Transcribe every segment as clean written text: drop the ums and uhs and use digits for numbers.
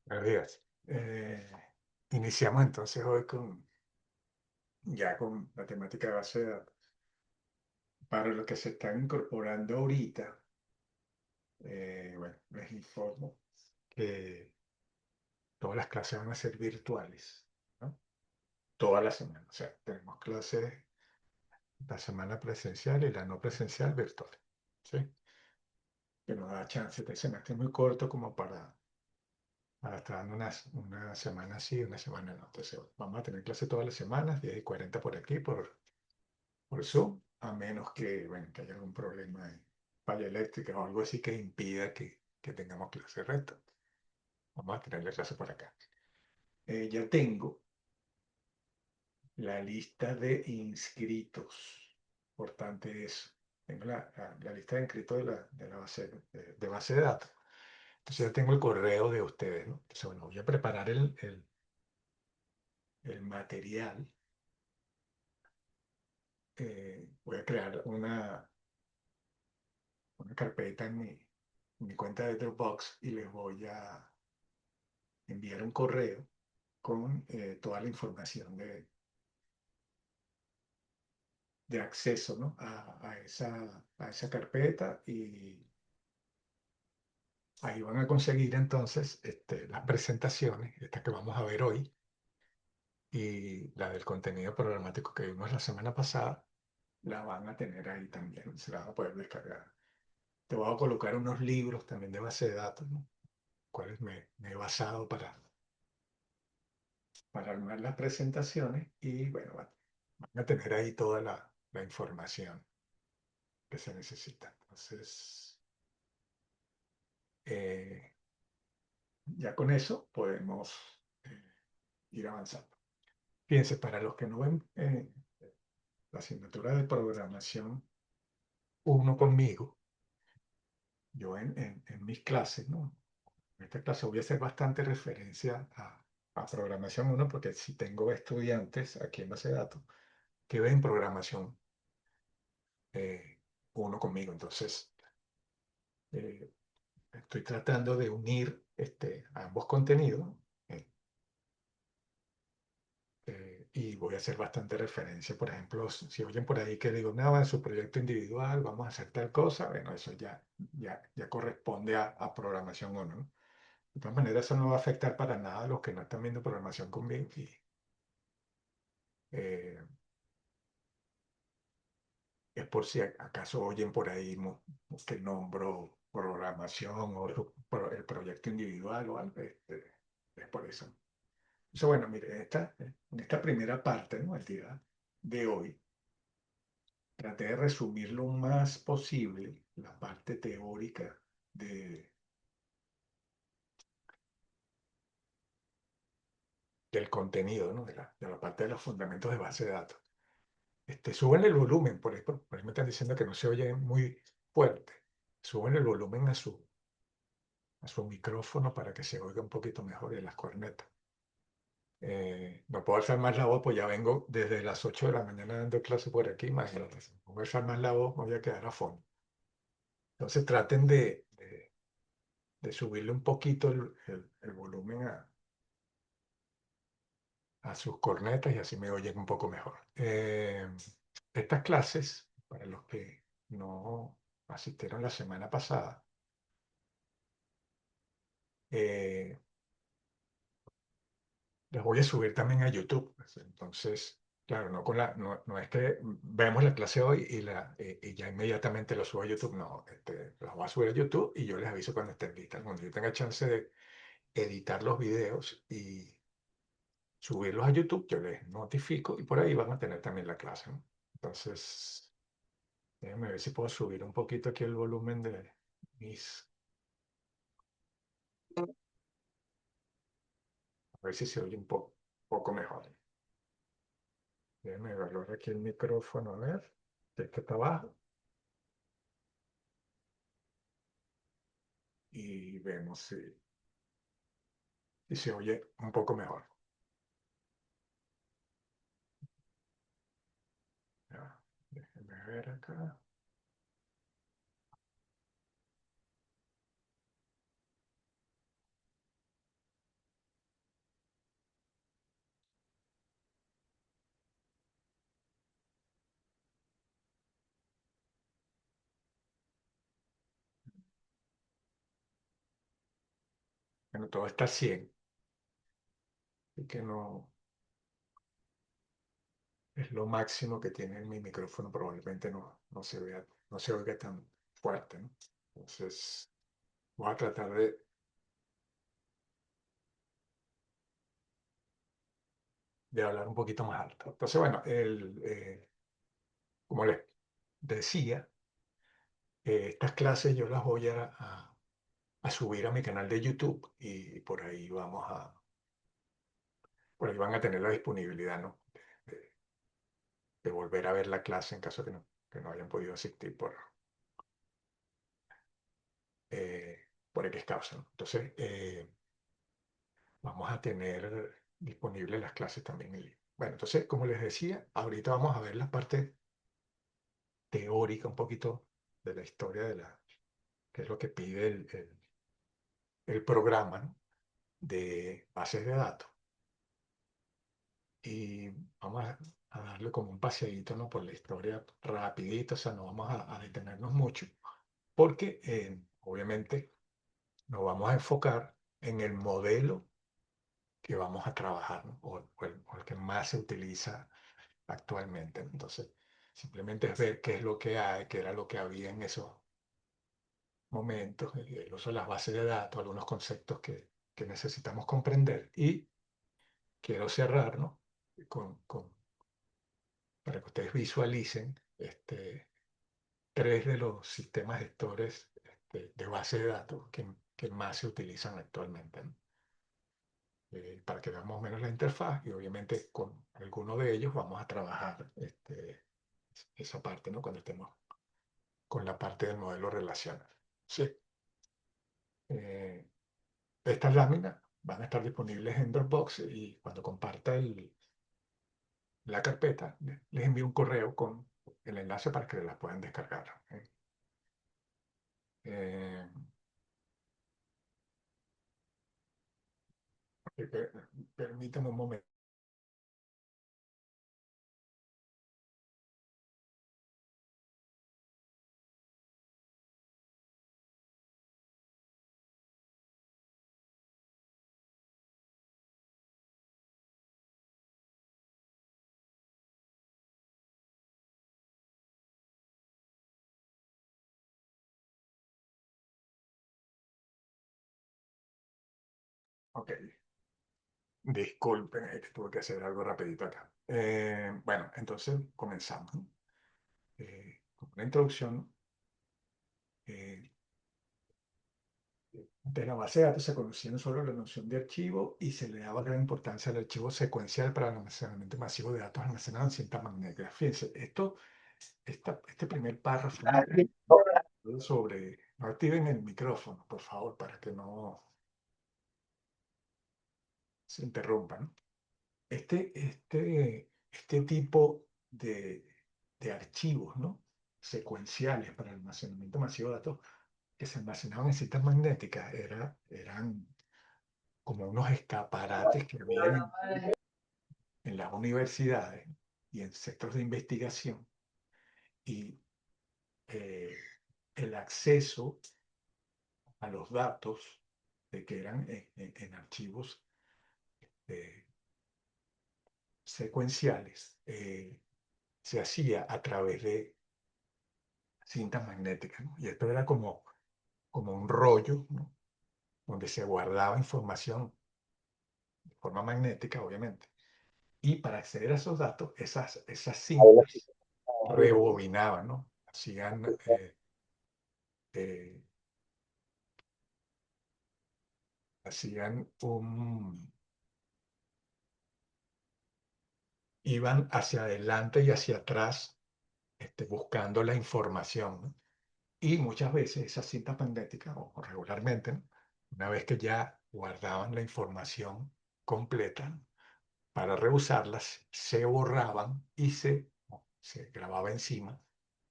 Buenos días. Iniciamos entonces hoy con la temática de base de datos. Para los que se están incorporando ahorita, bueno, les informo que todas las clases van a ser virtuales, ¿no? Toda la semana. O sea, tenemos clases la semana presencial y la no presencial virtual, ¿sí? Que nos da chance de semestre muy corto como para estar dando una semana sí, una semana no. Entonces, vamos a tener clase todas las semanas, 10 y 40 por aquí, por Zoom, a menos que, bueno, que haya algún problema de falla eléctrica o algo así que impida que tengamos clase recta. Vamos a tener la clase por acá. Ya tengo la lista de inscritos. Importante eso. Tengo la lista de inscritos de la base de datos. Entonces ya tengo el correo de ustedes, ¿no? Entonces, bueno, voy a preparar el material. Voy a crear una carpeta en mi cuenta de Dropbox y les voy a enviar un correo con toda la información de acceso, ¿no? a esa carpeta y ahí van a conseguir entonces las presentaciones, esta que vamos a ver hoy y la del contenido programático que vimos la semana pasada, la van a tener ahí también, se la van a poder descargar. Te voy a colocar unos libros también de base de datos, ¿no? Cuales me he basado para armar las presentaciones y bueno, van a tener ahí toda la información que se necesita. Entonces, eh, ya con eso podemos ir avanzando. Fíjense, para los que no ven la asignatura de programación uno conmigo, yo en mis clases, ¿no? En esta clase voy a hacer bastante referencia a programación uno porque si tengo estudiantes aquí en base de datos que ven programación eh, uno conmigo, entonces eh, estoy tratando de unir ambos contenidos eh, y voy a hacer bastante referencia. Por ejemplo, si oyen por ahí que digo, nada, en su proyecto individual vamos a hacer tal cosa, bueno, eso ya corresponde a programación 1, ¿no? De todas maneras, eso no va a afectar para nada a los que no están viendo programación conmigo. Y, eh, es por si acaso oyen por ahí que nombro programación o el proyecto individual o algo, es por eso. Entonces, bueno, mire, en esta primera parte, ¿no? El día de hoy, traté de resumir lo más posible la parte teórica de, del contenido, ¿no? De la parte de los fundamentos de base de datos. Suben el volumen, por ahí me están diciendo que no se oye muy fuerte. Suben el volumen a su micrófono para que se oiga un poquito mejor en las cornetas. No puedo alzar más la voz, pues ya vengo desde las 8 de la mañana dando clase por aquí, imagínate. Si no puedo alzar más la voz, me voy a quedar a fondo. Entonces traten de subirle un poquito el volumen a sus cornetas y así me oyen un poco mejor. Estas clases, para los que no asistieron la semana pasada, eh, las voy a subir también a YouTube. Entonces, claro, no es que vemos la clase hoy y ya inmediatamente lo subo a YouTube. No, las voy a subir a YouTube y yo les aviso cuando estén listas. Cuando yo tenga chance de editar los videos y subirlos a YouTube, yo les notifico y por ahí van a tener también la clase, ¿no? Entonces, déjenme ver si puedo subir un poquito aquí el volumen de mis... A ver si se oye un poco mejor. Déjenme evaluar aquí el micrófono, a ver, si es que está abajo. Y vemos si se oye un poco mejor. Ya, déjenme ver acá. bueno, todo está 100 y que no es lo máximo que tiene mi micrófono, probablemente no se vea, no se oiga tan fuerte, ¿no? Entonces, voy a tratar de hablar un poquito más alto. Entonces, bueno, como les decía, estas clases yo las voy a subir a mi canal de YouTube y por ahí van a tener la disponibilidad, ¿no? De, de volver a ver la clase en caso que no hayan podido asistir por X causa, ¿no? Entonces, vamos a tener disponibles las clases también en línea. Bueno, entonces, como les decía, ahorita vamos a ver la parte teórica un poquito de la historia que es lo que pide el programa, ¿no? De bases de datos. Y vamos a darle como un paseadito, ¿no? Por la historia rapidito, o sea, no vamos a detenernos mucho, porque obviamente nos vamos a enfocar en el modelo que vamos a trabajar, ¿no? O el que más se utiliza actualmente. Entonces, simplemente es ver qué es lo que hay, qué era lo que había en esos momentos, el uso de las bases de datos, algunos conceptos que necesitamos comprender. Y quiero cerrar, ¿no? Para que ustedes visualicen tres de los sistemas gestores de base de datos que más se utilizan actualmente, ¿no? Para que veamos menos la interfaz y obviamente con alguno de ellos vamos a trabajar esa parte, ¿no? Cuando estemos con la parte del modelo relacional. Sí. Eh, Estas láminas van a estar disponibles en Dropbox y cuando comparta la carpeta, les envío un correo con el enlace para que las puedan descargar. Eh, Permítame un momento. Ok, disculpen, que tuve que hacer algo rapidito acá. Bueno, entonces comenzamos, ¿no? Con una introducción. eh, De la base de datos se conocía solo la noción de archivo y se le daba gran importancia al archivo secuencial para el almacenamiento masivo de datos almacenados en cinta magnética. Fíjense, este primer párrafo, ¿no? No activen el micrófono, por favor, para que no se interrumpa, ¿no? Este tipo de archivos, ¿no? Secuenciales para el almacenamiento masivo de datos que se almacenaban en cintas magnéticas eran como unos escaparates que había en las universidades y en centros de investigación, y eh, el acceso a los datos de que eran en archivos eh, secuenciales se hacía a través de cintas magnéticas, ¿no? Y esto era como un rollo, ¿no? Donde se guardaba información de forma magnética, obviamente. Y para acceder a esos datos, esas cintas rebobinaban, ¿no? Eh, hacían iban hacia adelante y hacia atrás, buscando la información, ¿no? Y muchas veces esas cintas magnéticas, o regularmente, ¿no? Una vez que ya guardaban la información completa, ¿no? Para reusarlas, se borraban y se grababa encima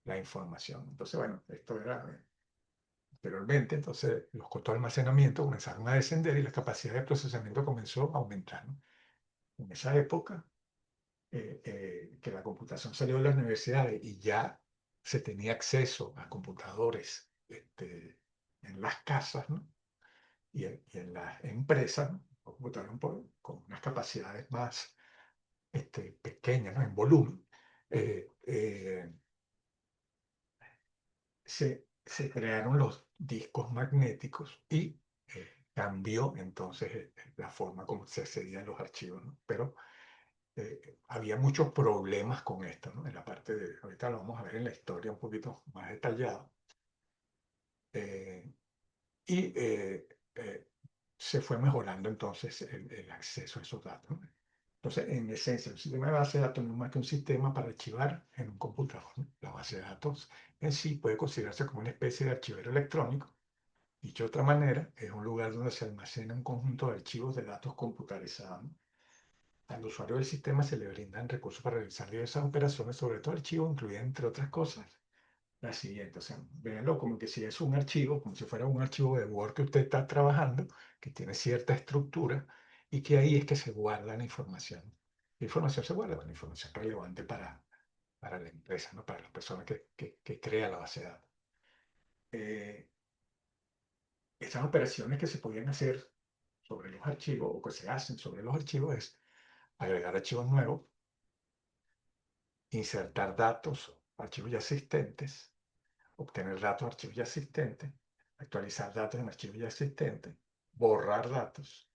la información. Entonces, bueno, esto era anteriormente, entonces los costos de almacenamiento comenzaron a descender y la capacidad de procesamiento comenzó a aumentar, ¿no? En esa época, que la computación salió de las universidades y ya se tenía acceso a computadores en las casas, ¿no? y en las empresas, ¿no? Computadoras con unas capacidades más pequeñas, ¿no? En volumen, eh, eh, se crearon los discos magnéticos y cambió entonces la forma como se accedían los archivos, ¿no? Pero había muchos problemas con esto, ¿no? En la parte de, ahorita lo vamos a ver en la historia un poquito más detallado. Eh, y se fue mejorando entonces el acceso a esos datos, ¿no? Entonces, en esencia, un sistema de base de datos no es más que un sistema para archivar en un computador, ¿no? La base de datos en sí puede considerarse como una especie de archivero electrónico. Dicho de otra manera, es un lugar donde se almacena un conjunto de archivos de datos computarizados, ¿no? Al usuario del sistema se le brindan recursos para realizar diversas operaciones sobre todo archivos, incluidas, entre otras cosas, la siguiente. O sea, véanlo como que si es un archivo, como si fuera un archivo de Word que usted está trabajando, que tiene cierta estructura y que ahí es que se guarda la información. La información se guarda, la información relevante para la empresa, ¿no? Para la persona que crea la base de datos. Eh, Esas operaciones que se podían hacer sobre los archivos o que se hacen sobre los archivos es agregar archivos nuevos, insertar datos, archivos ya existentes, obtener datos de archivos ya existentes, actualizar datos en archivos ya existentes, borrar datos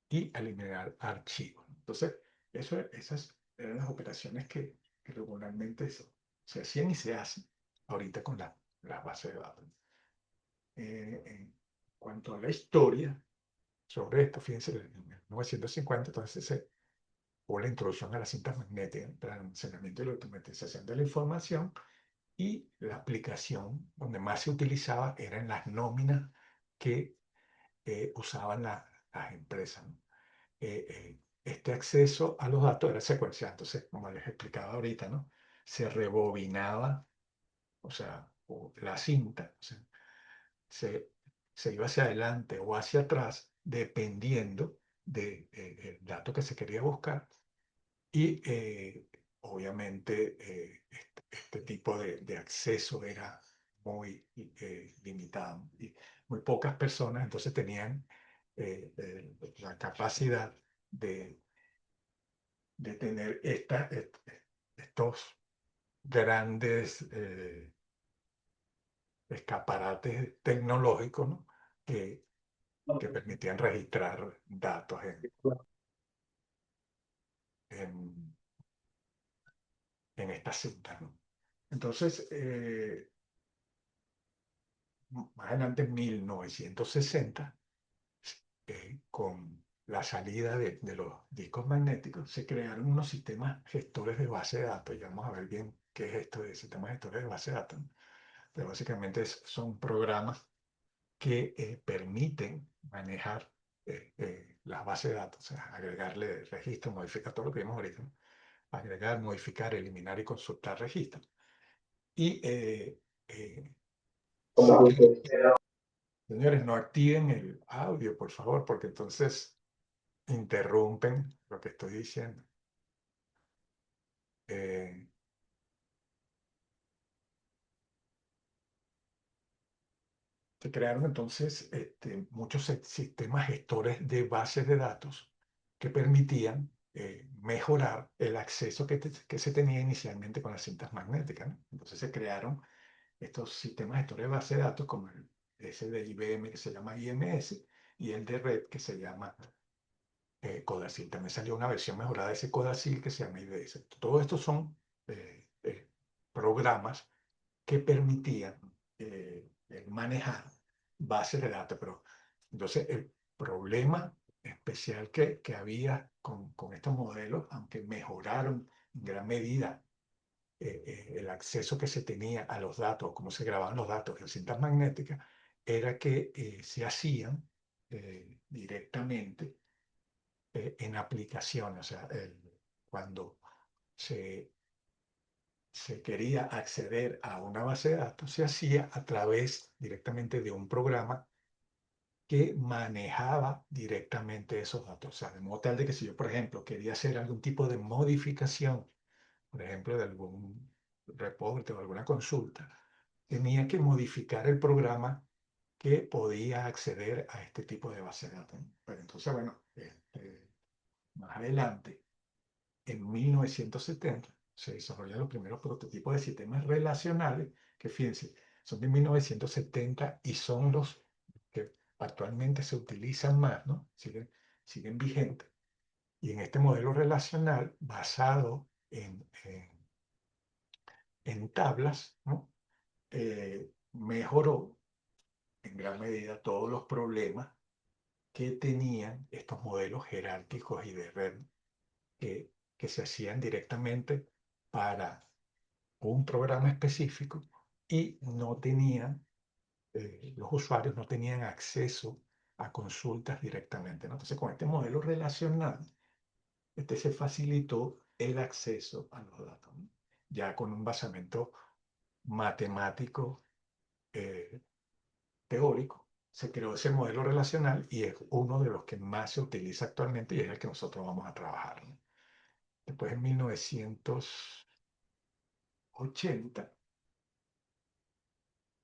y eliminar archivos. Entonces, esas eran las operaciones que regularmente se hacían y se hacen ahorita con la base de datos. En cuanto a la historia sobre esto, fíjense, en 1950, entonces hubo la introducción a las cintas magnéticas para el almacenamiento y la automatización de la información. Y la aplicación donde más se utilizaba era en las nóminas que usaban las empresas, ¿no? Este acceso a los datos era secuencial. Entonces, como les explicaba ahorita, ¿no? Se rebobinaba, o sea, la cinta, o sea, se, se iba hacia adelante o hacia atrás, dependiendo del dato que se quería buscar. Y obviamente este tipo de acceso era muy limitado y muy pocas personas entonces tenían la capacidad de, de tener estos grandes escaparates tecnológicos, ¿no? Que permitían registrar datos en, en estas cintas, ¿no? Entonces, más adelante, en 1960, con la salida de los discos magnéticos, se crearon unos sistemas gestores de base de datos. Ya vamos a ver bien qué es esto de sistemas gestores de base de datos, ¿no? Pero básicamente son programas que permiten manejar las bases de datos, o sea, agregarle registros, modificar todo lo que vimos ahorita, ¿no? Agregar, modificar, eliminar y consultar registros. Y señores, no activen el audio, por favor, porque entonces interrumpen lo que estoy diciendo. Eh, Se crearon entonces muchos sistemas gestores de bases de datos que permitían mejorar el acceso que se tenía inicialmente con las cintas magnéticas, ¿no? Entonces se crearon estos sistemas gestores de bases de datos como ese de IBM que se llama IMS y el de Red que se llama Codacil. También salió una versión mejorada de ese Codacil que se llama IDS. Todo esto son programas que permitían manejar bases de datos. Pero entonces el problema especial que había con estos modelos, aunque mejoraron en gran medida el acceso que se tenía a los datos, cómo se grababan los datos en cintas magnéticas, era que se hacían directamente en aplicaciones. O sea, cuando se, se quería acceder a una base de datos, se hacía a través directamente de un programa que manejaba directamente esos datos. O sea, de modo tal de que si yo, por ejemplo, quería hacer algún tipo de modificación, por ejemplo, de algún reporte o alguna consulta, tenía que modificar el programa que podía acceder a este tipo de base de datos. Pero entonces, bueno, más adelante, en 1970, se desarrollan los primeros prototipos de sistemas relacionales, que fíjense, son de 1970 y son los que actualmente se utilizan más, ¿no? Siguen vigentes. Y en este modelo relacional, basado en tablas, ¿no? Mejoró en gran medida todos los problemas que tenían estos modelos jerárquicos y de red que se hacían directamente para un programa específico y no tenían, los usuarios no tenían acceso a consultas directamente, ¿no? Entonces, con este modelo relacional, se facilitó el acceso a los datos, ¿no? Ya con un basamento matemático eh, teórico, se creó ese modelo relacional y es uno de los que más se utiliza actualmente y es el que nosotros vamos a trabajar, ¿no? Después, en 1980,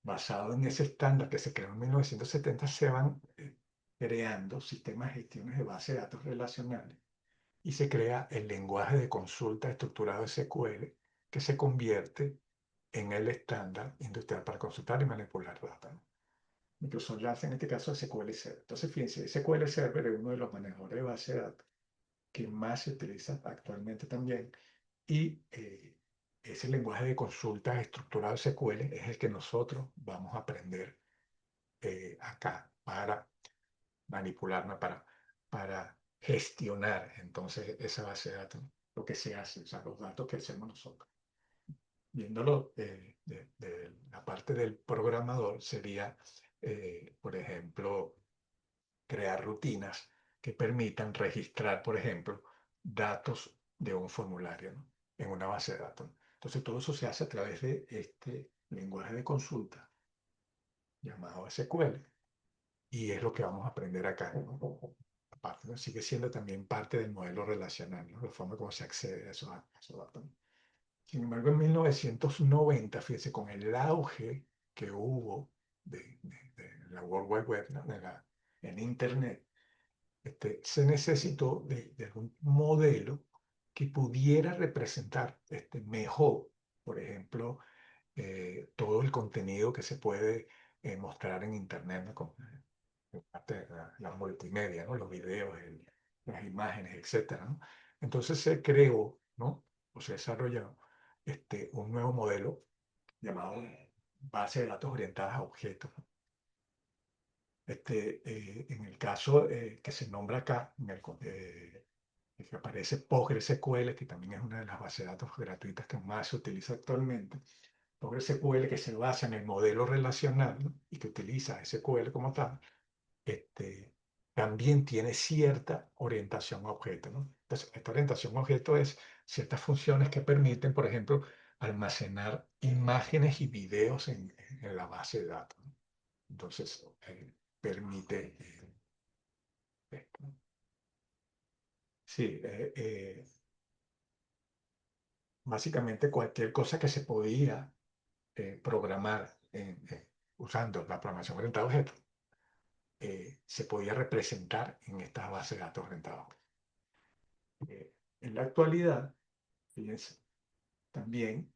basado en ese estándar que se creó en 1970, se van creando sistemas de gestiones de base de datos relacionales y se crea el lenguaje de consulta estructurado SQL, que se convierte en el estándar industrial para consultar y manipular datos, ¿no? Microsoft lanza en este caso SQL Server. Entonces, fíjense, SQL Server es uno de los manejadores de base de datos que más se utiliza actualmente también. Y ese lenguaje de consulta estructurado SQL es el que nosotros vamos a aprender acá para manipularla, para gestionar entonces esa base de datos, lo que se hace, o sea, los datos que hacemos nosotros. Viéndolo de la parte del programador sería, por ejemplo, crear rutinas que permitan registrar, por ejemplo, datos de un formulario, ¿no? En una base de datos. Entonces, todo eso se hace a través de este lenguaje de consulta llamado SQL y es lo que vamos a aprender acá, ¿no? Aparte, ¿no? Sigue siendo también parte del modelo relacional, ¿no? La forma como se accede a esos datos. Sin embargo, en 1990, fíjense, con el auge que hubo de la World Wide Web, ¿no? En Internet, se necesitó de algún modelo que pudiera representar mejor, por ejemplo, todo el contenido que se puede mostrar en Internet, ¿no? Parte de la multimedia, ¿no? Los videos, las imágenes, etcétera, ¿no? Entonces se creó, ¿no? O se desarrolló un nuevo modelo llamado base de datos orientadas a objetos, ¿no? En el caso que se nombra acá, que aparece PostgreSQL, que también es una de las bases de datos gratuitas que más se utiliza actualmente. PostgreSQL, que se basa en el modelo relacional, ¿no? Y que utiliza SQL como tal, también tiene cierta orientación a objeto, ¿no? Entonces, esta orientación a objeto es ciertas funciones que permiten, por ejemplo, almacenar imágenes y videos en la base de datos, ¿no? Entonces, permite esto. Sí, básicamente cualquier cosa que se podía programar usando la programación orientada a objetos, se podía representar en estas bases de datos orientadas a objetos. En la actualidad, fíjense, también,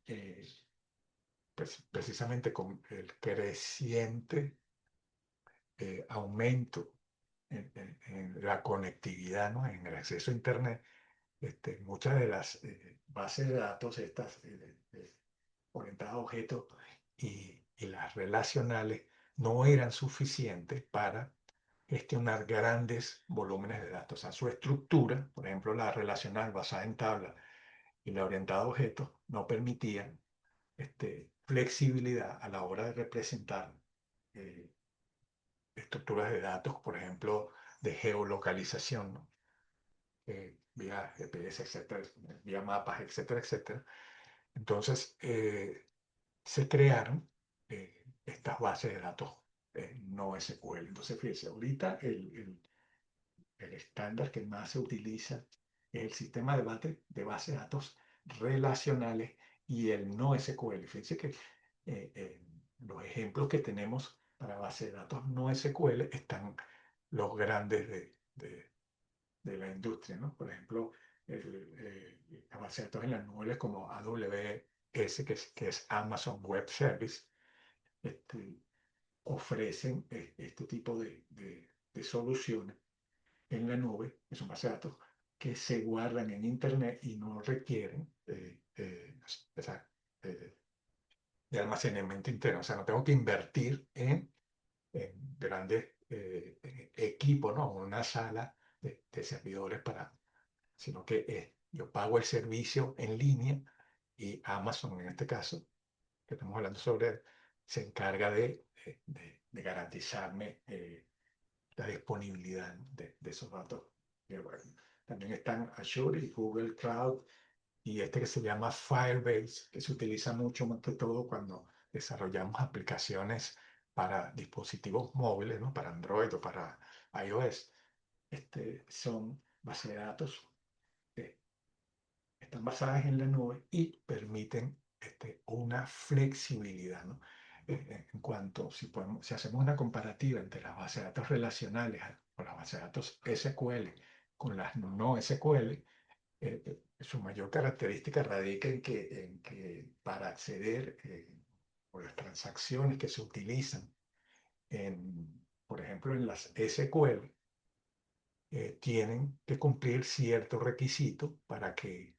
pues, precisamente con el creciente aumento en la conectividad, ¿no? En el acceso a Internet, muchas de las bases de datos estas orientadas a objetos y las relacionales no eran suficientes para gestionar grandes volúmenes de datos. O sea, su estructura, por ejemplo, la relacional basada en tabla y la orientada a objetos, no permitían flexibilidad a la hora de representar eh, estructuras de datos, por ejemplo, de geolocalización, ¿no? Vía GPS, etcétera, vía mapas, etcétera, etcétera. Entonces, se crearon estas bases de datos no SQL. Entonces, fíjense, ahorita el estándar que más se utiliza es el sistema de base de datos relacionales y el no SQL. Fíjense que los ejemplos que tenemos para base de datos no SQL están los grandes de la industria, ¿no? Por ejemplo, las bases de datos en las nubes como AWS, que es Amazon Web Service, este, ofrecen este tipo de soluciones en la nube, que son bases de datos que se guardan en Internet y no requieren o sea, eh, de almacenamiento interno. O sea, no tengo que invertir en grandes equipos, ¿no? Una sala de servidores sino que yo pago el servicio en línea y Amazon en este caso, que estamos hablando sobre, se encarga de garantizarme la disponibilidad de esos datos. Y bueno, también están Azure y Google Cloud y este que se llama Firebase, que se utiliza mucho más que todo cuando desarrollamos aplicaciones para dispositivos móviles, ¿no? Para Android o para iOS. Son bases de datos que están basadas en la nube y permiten una flexibilidad, ¿no? En cuanto, si hacemos una comparativa entre las bases de datos relacionales o las bases de datos SQL con las no SQL, su mayor característica radica en que para acceder o las transacciones que se utilizan, por ejemplo, en las SQL, tienen que cumplir ciertos requisitos para que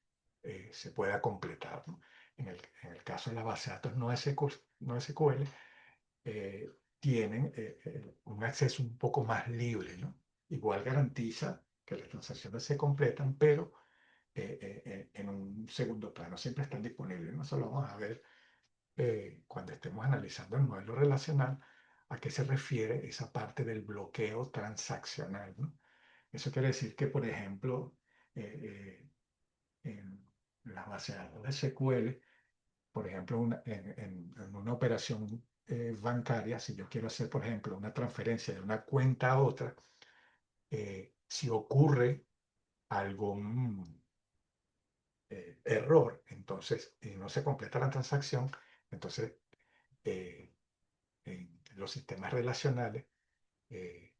se pueda completar, ¿no? En el caso de la base de datos no SQL, tienen un acceso un poco más libre, ¿no? Igual garantiza que las transacciones se completan, pero en un segundo plano siempre están disponibles, ¿no? Eso lo vamos a ver cuando estemos analizando el modelo relacional, a qué se refiere esa parte del bloqueo transaccional, ¿no? Eso quiere decir que, por ejemplo, en la base de datos de SQL, por ejemplo, en una operación bancaria, si yo quiero hacer, por ejemplo, una transferencia de una cuenta a otra, si ocurre algún error, entonces, y no se completa la transacción, entonces, eh, en los sistemas relacionales, eh,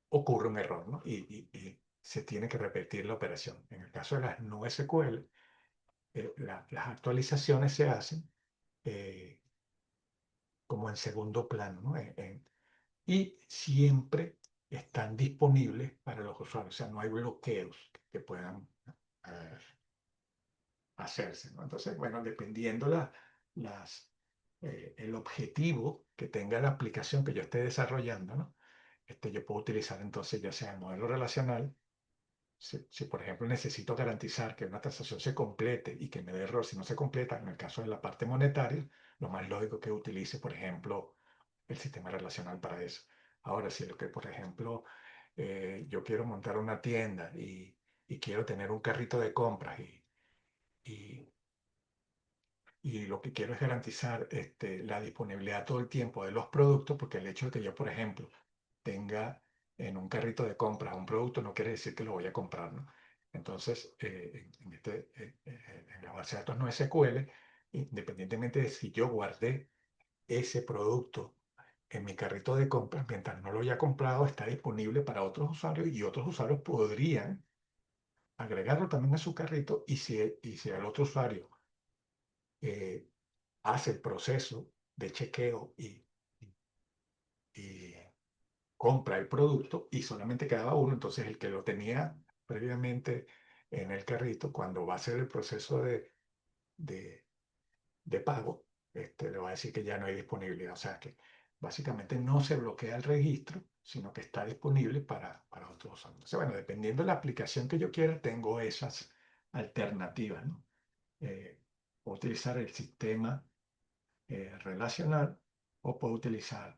ocurre un error, ¿no? Y se tiene que repetir la operación. En el caso de las no SQL, las actualizaciones se hacen eh, como en segundo plano, ¿no? Y siempre están disponibles para los usuarios, o sea, no hay bloqueos que puedan eh, hacerse, ¿no? Entonces, bueno, dependiendo el objetivo que tenga la aplicación que yo esté desarrollando, ¿no? Yo puedo utilizar entonces ya sea el modelo relacional. Si, por ejemplo, necesito garantizar que una transacción se complete y que me dé error si no se completa, en el caso de la parte monetaria, lo más lógico es que utilice, por ejemplo, el sistema relacional para eso. Ahora, si lo que, por ejemplo, yo quiero montar una tienda y quiero tener un carrito de compras y, y lo que quiero es garantizar la disponibilidad todo el tiempo de los productos, porque el hecho de que yo, por ejemplo, tenga en un carrito de compras un producto no quiere decir que lo voy a comprar, ¿no? Entonces, en la base de datos no SQL, independientemente de si yo guardé ese producto en mi carrito de compras, mientras no lo haya comprado, está disponible para otros usuarios y otros usuarios podrían agregarlo también a su carrito y si el otro usuario eh, hace el proceso de chequeo y compra el producto y solamente quedaba uno, entonces el que lo tenía previamente en el carrito, cuando va a hacer el proceso de, de pago, le va a decir que ya no hay disponibilidad. O sea que básicamente no se bloquea el registro, sino que está disponible para otros usuarios. Entonces, bueno, dependiendo de la aplicación que yo quiera, tengo esas alternativas, ¿no? Puedo utilizar el sistema relacional o puedo utilizar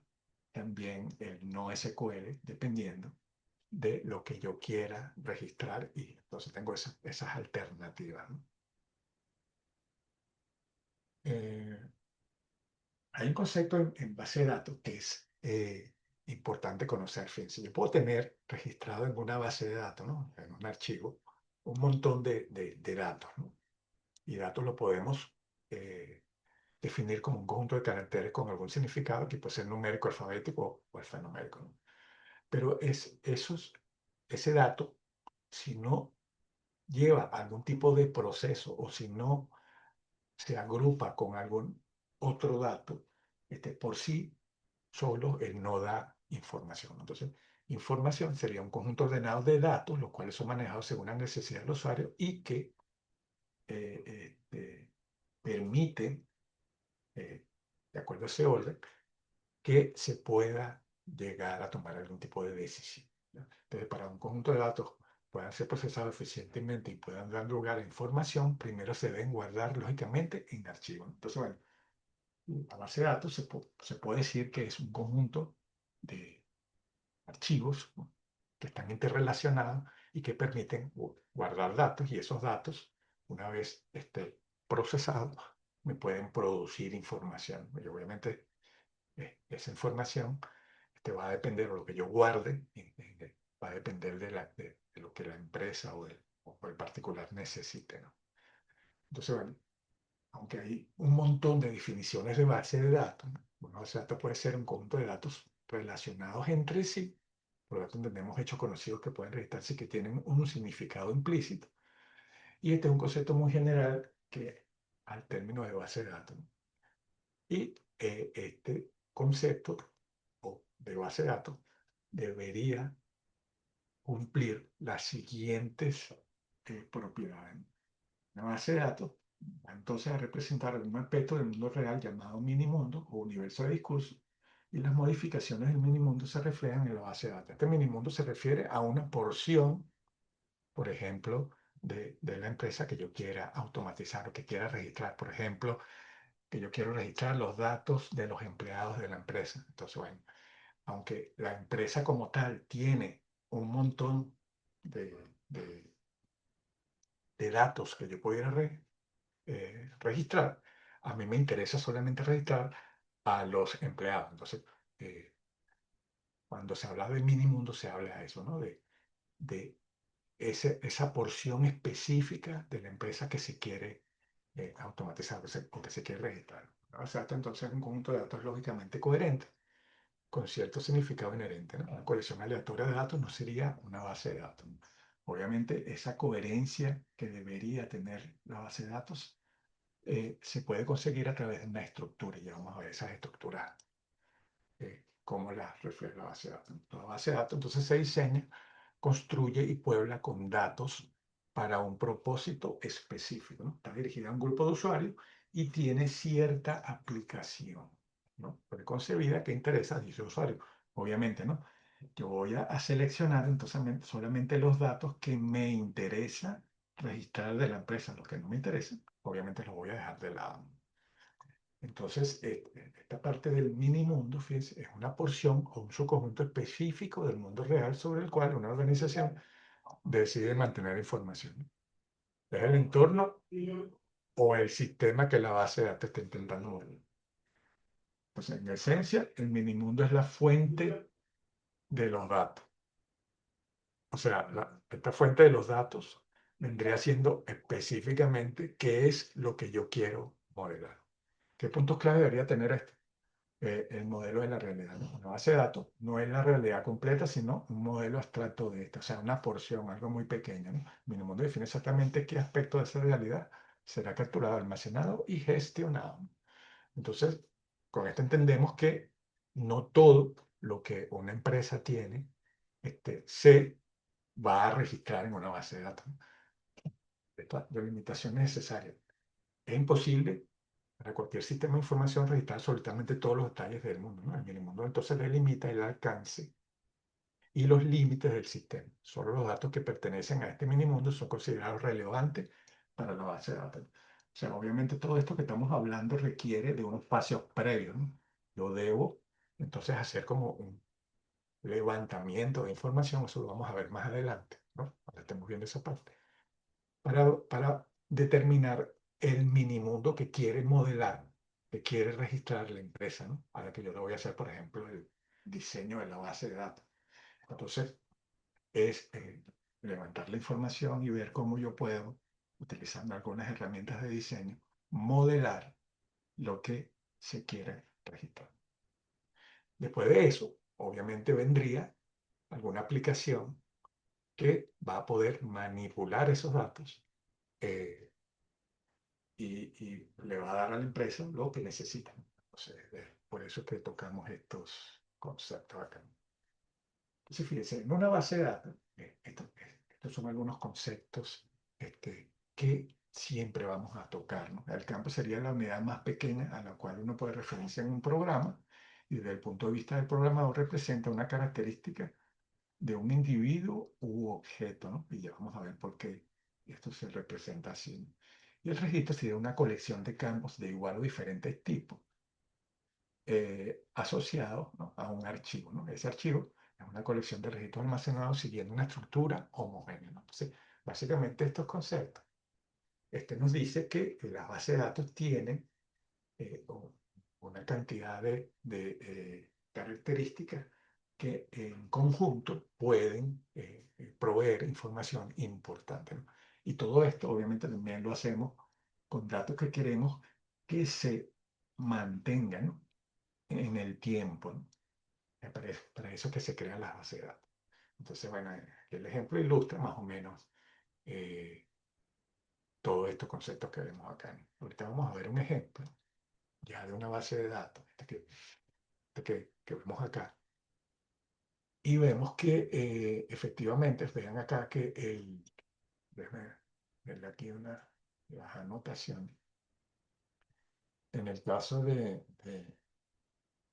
también el no SQL, dependiendo de lo que yo quiera registrar y entonces tengo esas alternativas, ¿no? Eh, Hay un concepto en base de datos que es importante conocer. Fíjense, yo puedo tener registrado en una base de datos, ¿no? En un archivo, un montón de datos, ¿no? Y datos lo podemos definir como un conjunto de caracteres con algún significado, que puede ser numérico, alfabético o alfanumérico, ¿no? Pero ese dato, si no lleva algún tipo de proceso o si no se agrupa con algún otro dato, por sí solo él no da información. Entonces, información sería un conjunto ordenado de datos, los cuales son manejados según la necesidad del usuario y que permiten, de acuerdo a ese orden, que se pueda llegar a tomar algún tipo de decisión, ¿no? Entonces, para un conjunto de datos puedan ser procesados eficientemente y puedan dar lugar a información, primero se deben guardar lógicamente en archivos. Entonces, bueno, la base de datos se puede decir que es un conjunto de archivos, ¿no?, que están interrelacionados y que permiten guardar datos, y esos datos, una vez procesados, me pueden producir información. Y obviamente esa información va a depender, o lo que yo guarde, va a depender de lo que la empresa o el particular necesite, ¿no? Entonces, bueno, aunque hay un montón de definiciones de base de datos, ¿no? Una base de datos puede ser un conjunto de datos relacionados entre sí, por lo tanto tenemos hechos conocidos que pueden registrarse y que tienen un significado implícito. Y este es un concepto muy general que al término de base de datos, ¿no? Y este concepto o de base de datos debería cumplir las siguientes propiedades. Una base de datos va entonces a representar un aspecto del mundo real llamado minimundo o universo de discurso, y las modificaciones del minimundo se reflejan en la base de datos. Este minimundo se refiere a una porción, por ejemplo, de la empresa que yo quiera automatizar o que quiera registrar. Por ejemplo, que yo quiero registrar los datos de los empleados de la empresa. Entonces, bueno, aunque la empresa como tal tiene un montón de, de- de datos que yo pudiera registrar, a mí me interesa solamente registrar a los empleados. Entonces, eh, cuando se habla de minimundo, se habla de eso, ¿no? De esa porción específica de la empresa que se quiere automatizar o que se quiere registrar. O sea, entonces es un conjunto de datos lógicamente coherente, con cierto significado inherente, ¿no? Una colección aleatoria de datos no sería una base de datos, ¿no? Obviamente, esa coherencia que debería tener la base de datos se puede conseguir a través de una estructura, y ya vamos a ver esas estructuras, cómo las refleja la base de datos. La base de datos entonces se diseña, construye y puebla con datos para un propósito específico, ¿no? Está dirigida a un grupo de usuarios y tiene cierta aplicación, ¿no? Preconcebida que interesa a dicho usuario. Obviamente, ¿no? Yo voy a seleccionar entonces solamente los datos que me interesa registrar de la empresa. Los que no me interesan, obviamente los voy a dejar de lado. Entonces, esta parte del mini mundo, fíjense, es una porción o un subconjunto específico del mundo real sobre el cual una organización decide mantener información. Es el entorno o el sistema que la base de datos está intentando mover. Entonces, en esencia, el mini mundo es la fuente de los datos. O sea, esta fuente de los datos vendría siendo específicamente qué es lo que yo quiero modelar. ¿Qué puntos clave debería tener esto? El modelo de la realidad, ¿no? Una base de datos no es la realidad completa, sino un modelo abstracto de esta, o sea, una porción, algo muy pequeño, ¿no? Minimundo define exactamente qué aspecto de esa realidad será capturado, almacenado y gestionado. Entonces, con esto entendemos que no todo lo que una empresa tiene se va a registrar en una base de datos. Esta delimitación es necesaria. Es imposible para cualquier sistema de información registrar absolutamente todos los detalles del mundo, ¿no? El minimundo entonces delimita el alcance y los límites del sistema. Solo los datos que pertenecen a este minimundo son considerados relevantes para la base de datos. O sea, obviamente todo esto que estamos hablando requiere de unos pasos previos, ¿no? Yo debo entonces hacer como un levantamiento de información, eso lo vamos a ver más adelante, ¿no? Cuando estemos viendo esa parte, para determinar el minimundo que quiere modelar, que quiere registrar la empresa, ¿no? Ahora que yo le voy a hacer, por ejemplo, el diseño de la base de datos. Entonces, es levantar la información y ver cómo yo puedo, utilizando algunas herramientas de diseño, modelar lo que se quiere registrar. Después de eso, obviamente vendría alguna aplicación que va a poder manipular esos datos eh, y le va a dar a la empresa lo que necesita. Entonces, por eso es que tocamos estos conceptos acá. Entonces, fíjense, en una base de datos, estos son algunos conceptos que siempre vamos a tocar, ¿no? El campo sería la unidad más pequeña a la cual uno puede referirse en un programa y desde el punto de vista del programador representa una característica de un individuo u objeto, ¿no? Y ya vamos a ver por qué esto se representa así, ¿no? Y el registro sería una colección de campos de igual o diferentes tipos asociados, ¿no?, a un archivo, ¿no? Ese archivo es una colección de registros almacenados siguiendo una estructura homogénea, ¿no? Entonces, básicamente estos conceptos, nos dice que las bases de datos tienen una cantidad de características que en conjunto pueden proveer información importante, ¿no? Y todo esto obviamente también lo hacemos con datos que queremos que se mantengan, ¿no?, en el tiempo, ¿no? Para eso que se crean las bases de datos. Entonces, bueno, el ejemplo ilustra más o menos eh, todos estos conceptos que vemos acá, ¿no? Ahorita vamos a ver un ejemplo ya de una base de datos, que vemos acá. Y vemos que efectivamente, vean acá que déjame verle aquí las anotaciones. En el caso de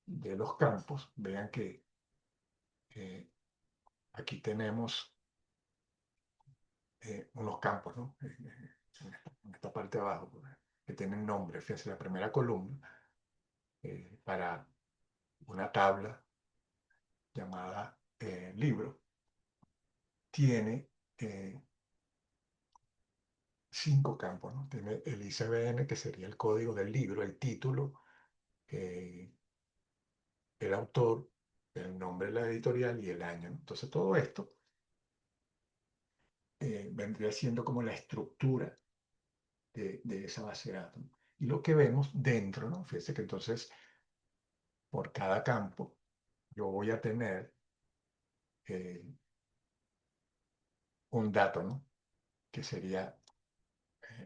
los campos, vean que eh, aquí tenemos unos campos, ¿no? En esta parte de abajo, pues, que tienen nombre. Fíjense, la primera columna para una tabla llamada libro tiene 5 campos, ¿no? Tiene el ISBN, que sería el código del libro, el título, eh, el autor, el nombre de la editorial y el año, ¿no? Entonces todo esto vendría siendo como la estructura de esa base de datos, ¿no? Y lo que vemos dentro, ¿no? Fíjense que entonces por cada campo yo voy a tener eh, un dato, ¿no? Que sería,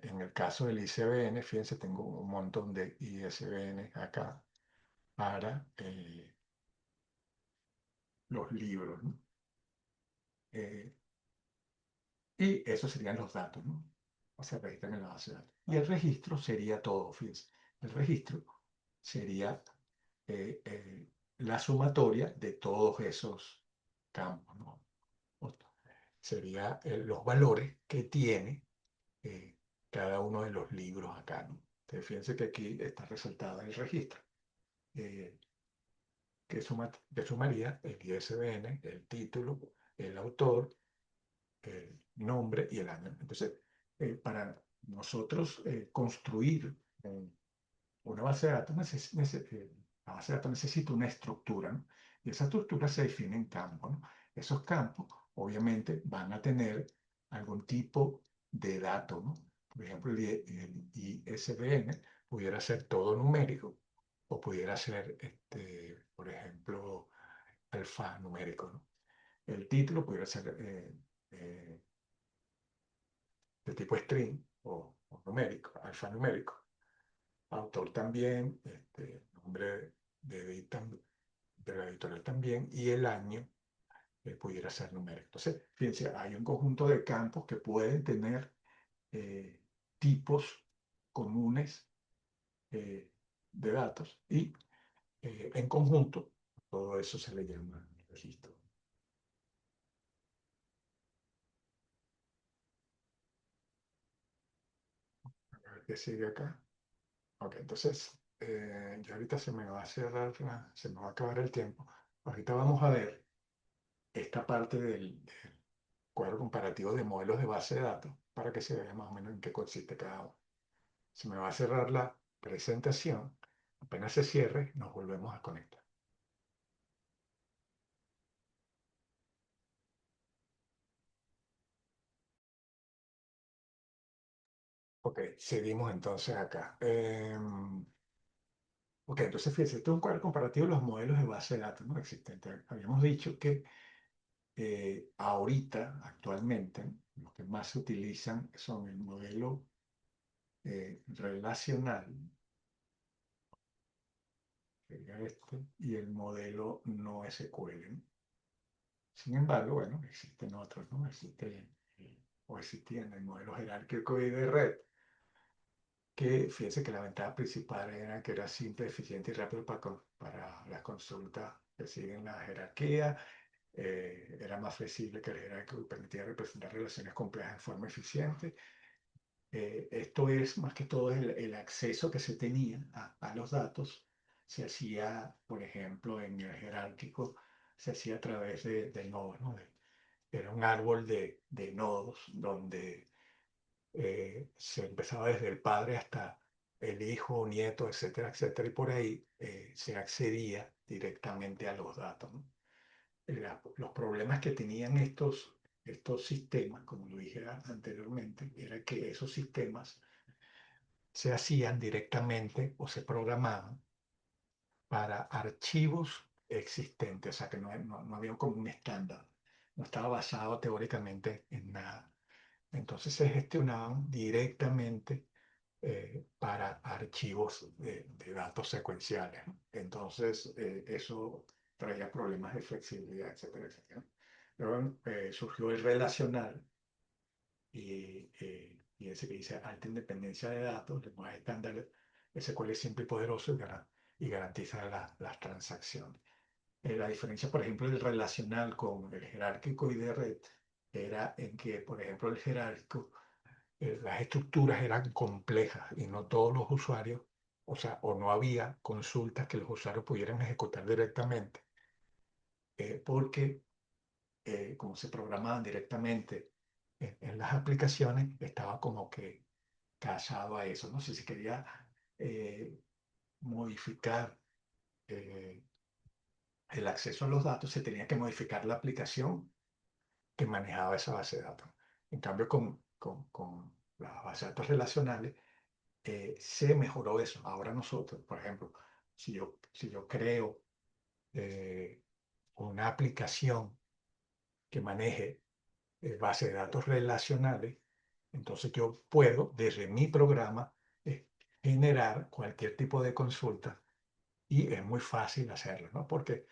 en el caso del ISBN, fíjense, tengo un montón de ISBN acá para los libros, ¿no? Eh, y esos serían los datos, ¿no? O sea, registran en la base de datos. Y el registro sería todo, fíjense. El registro sería la sumatoria de todos esos campos, ¿no? Sería los valores que tiene eh, cada uno de los libros acá, ¿no? Entonces, fíjense que aquí está resaltado el registro, eh, que sumaría el ISBN, el título, el autor, el nombre y el año. Entonces, para nosotros construir una base de datos, la base de datos necesita una estructura, ¿no? Y esa estructura se define en campos, ¿no? Esos campos, obviamente, van a tener algún tipo de dato, ¿no? Por ejemplo, el ISBN pudiera ser todo numérico o pudiera ser, por ejemplo, alfanumérico, ¿no? El título pudiera ser eh, de tipo string o numérico, alfanumérico. Autor también, nombre de la editorial también, y el año pudiera ser numérico. Entonces, fíjense, hay un conjunto de campos que pueden tener eh, tipos comunes de datos y en conjunto todo eso se le llama registro. A ver qué sigue acá. Ok, entonces, ya ahorita se me va a cerrar, se me va a acabar el tiempo. Ahorita vamos a ver esta parte del cuadro comparativo de modelos de base de datos para que se vea más o menos en qué consiste cada uno. Se me va a cerrar la presentación. Apenas se cierre, nos volvemos a conectar. Ok, seguimos entonces acá. Ok, entonces fíjense, esto es un cuadro comparativo de los modelos de base de datos, ¿no? Existentes. Habíamos dicho que ahorita, actualmente, los que más se utilizan son el modelo relacional, sería este, y el modelo no SQL, ¿no? Sin embargo, bueno, existen otros, ¿no? O existían el modelo jerárquico y de red, que fíjense que la ventaja principal era que era simple, eficiente y rápido para las consultas que siguen la jerarquía. Era más flexible que el jerárquico y permitía representar relaciones complejas de forma eficiente. Esto es más que todo el acceso que se tenía a los datos. Se hacía, por ejemplo, en el jerárquico, se hacía a través de nodos, ¿no? Era un árbol de nodos donde se empezaba desde el padre hasta el hijo, nieto, etcétera, etcétera, y por ahí se accedía directamente a los datos, ¿no? Los problemas que tenían estos sistemas, como lo dije anteriormente, era que esos sistemas se hacían directamente o se programaban para archivos existentes, o sea que no había como un estándar, no estaba basado teóricamente en nada. Entonces se gestionaban directamente para archivos de datos secuenciales, ¿no? Entonces eso traía problemas de flexibilidad, etcétera, etcétera. Luego surgió el relacional y ese que dice alta independencia de datos, lenguaje estándar SQL es simple y poderoso y garantiza las transacciones. La diferencia, por ejemplo, del relacional con el jerárquico y de red era en que, por ejemplo, el jerárquico, las estructuras eran complejas y no todos los usuarios, o sea, o no había consultas que los usuarios pudieran ejecutar directamente, porque como se programaban directamente en las aplicaciones, estaba como que casado a eso. No sé si quería eh, modificar eh, el acceso a los datos, se tenía que modificar la aplicación que manejaba esa base de datos. En cambio, con las bases de datos relacionales, se mejoró eso. Ahora nosotros, por ejemplo, si yo creo eh, una aplicación que maneje base de datos relacionales, entonces yo puedo desde mi programa eh, generar cualquier tipo de consulta y es muy fácil hacerlo, ¿no? Porque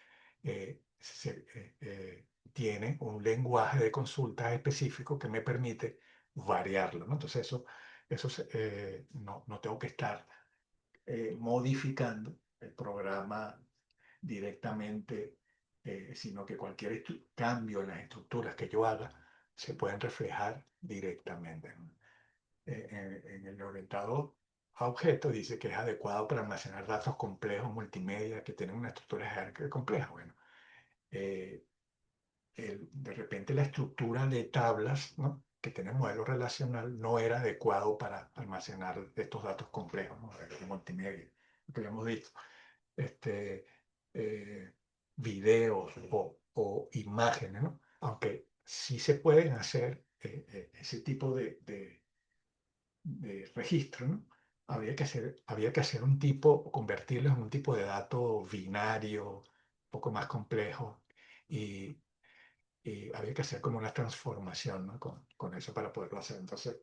tiene un lenguaje de consulta específico que me permite variarlo, ¿no? Entonces no tengo que estar modificando el programa directamente, sino que cualquier cambio en las estructuras que yo haga se pueden reflejar directamente, ¿no? En el orientado a objetos dice que es adecuado para almacenar datos complejos multimedia que tienen una estructura jerárquica compleja. Bueno, eh, de repente la estructura de tablas, ¿no?, que tiene el modelo relacional no era adecuado para almacenar estos datos complejos, ¿no?, de multimedia, que habíamos dicho. Este, eh, videos o imágenes, ¿no? Aunque sí se pueden hacer ese tipo de registro, ¿no? Había que hacer un tipo, convertirlo en un tipo de dato binario, un poco más complejo, y, y había que hacer como una transformación, ¿no?, con eso para poderlo hacer. Entonces,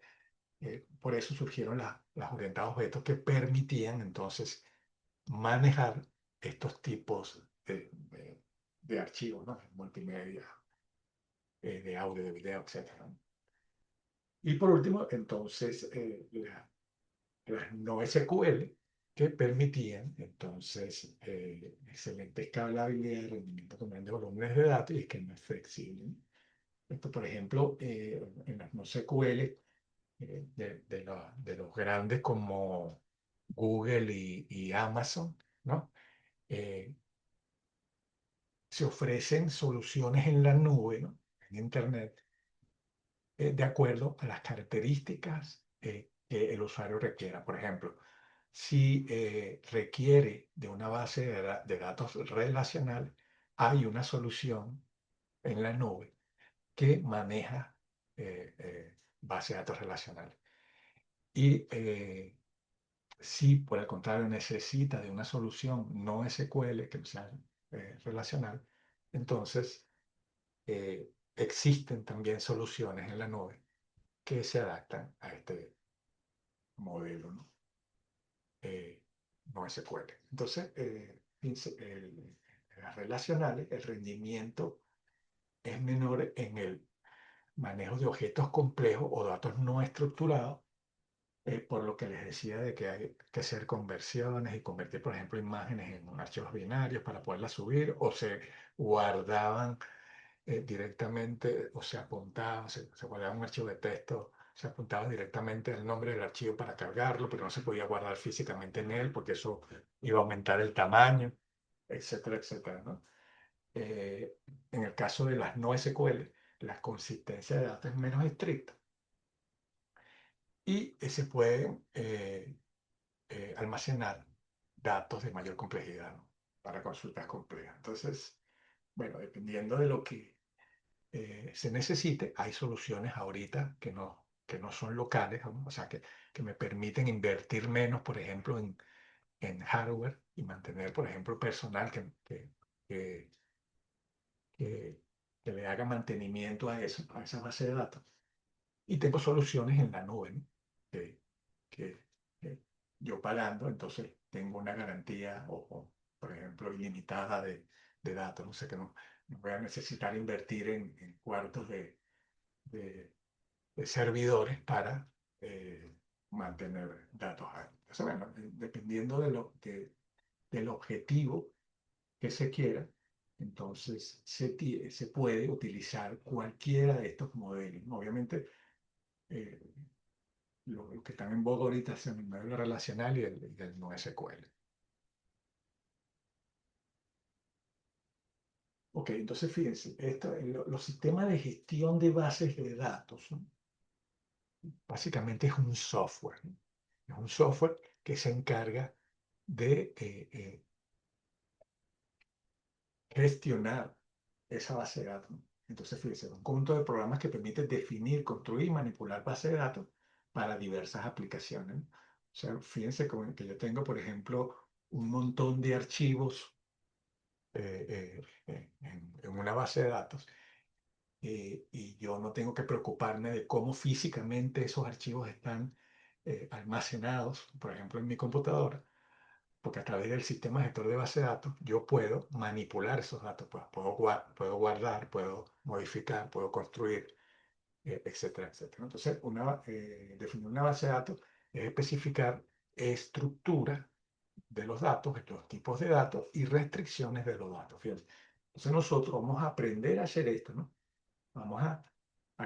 por eso surgieron las orientadas a objetos que permitían entonces manejar estos tipos de archivos, ¿no?, multimedia, de audio, de video, etcétera. Y por último, entonces, las no SQL que permitían entonces excelente escalabilidad, rendimiento con grandes volúmenes de datos y que no es flexible. Esto, por ejemplo, en las no SQL de los grandes como Google y Amazon, ¿no? Eh, Se ofrecen soluciones en la nube, ¿no?, en Internet, de acuerdo a las características que el usuario requiera. Por ejemplo, si requiere de una base de datos relacional, hay una solución en la nube que maneja base de datos relacionales. Y si por el contrario necesita de una solución no SQL, que no sea relacional, entonces existen también soluciones en la nube que se adaptan a este modelo, ¿no? Eh, no SQL. Entonces, fíjense, en las relacionales, el rendimiento es menor en el manejo de objetos complejos o datos no estructurados, por lo que les decía de que hay que hacer conversiones y convertir, por ejemplo, imágenes en archivos binarios para poderlas subir, o se guardaban directamente, o se apuntaba, se guardaba un archivo de texto, se apuntaba directamente el nombre del archivo para cargarlo, pero no se podía guardar físicamente en él porque eso iba a aumentar el tamaño, etcétera, etcétera, ¿no? Eh, en el caso de las no SQL, la consistencia de datos es menos estricta y se pueden almacenar datos de mayor complejidad, ¿no? Para consultas complejas. Entonces, bueno, dependiendo de lo que se necesite, hay soluciones ahorita que no son locales, ¿no? O sea, que me permiten invertir menos, por ejemplo, en hardware y mantener, por ejemplo, personal que, que, que le haga mantenimiento a eso, a esa base de datos. Y tengo soluciones en la nube, ¿no? que, que- que yo pagando, entonces tengo una garantía por ejemplo, ilimitada de datos. No sé que no voy a necesitar invertir en cuartos de- de servidores para mantener datos ahí. Entonces, bueno, dependiendo del objetivo que se quiera, entonces se puede utilizar cualquiera de estos modelos, ¿no? Obviamente, eh, los que están en boga ahorita son el modelo relacional y el no SQL. Ok, entonces fíjense, los sistemas de gestión de bases de datos, ¿no? Básicamente es un software, ¿no? Es un software que se encarga de gestionar esa base de datos, ¿no? Entonces, fíjense, un conjunto de programas que permite definir, construir y manipular bases de datos para diversas aplicaciones, ¿no? O sea, fíjense que yo tengo, por ejemplo, un montón de archivos en una base de datos, y yo no tengo que preocuparme de cómo físicamente esos archivos están almacenados, por ejemplo, en mi computadora, porque a través del sistema gestor de base de datos yo puedo manipular esos datos, pues puedo guardar, puedo modificar, puedo construir, etcétera, etcétera. Entonces, definir una base de datos es especificar estructura de los datos, los tipos de datos y restricciones de los datos. Fíjense. Entonces nosotros vamos a aprender a hacer esto, ¿no? Vamos a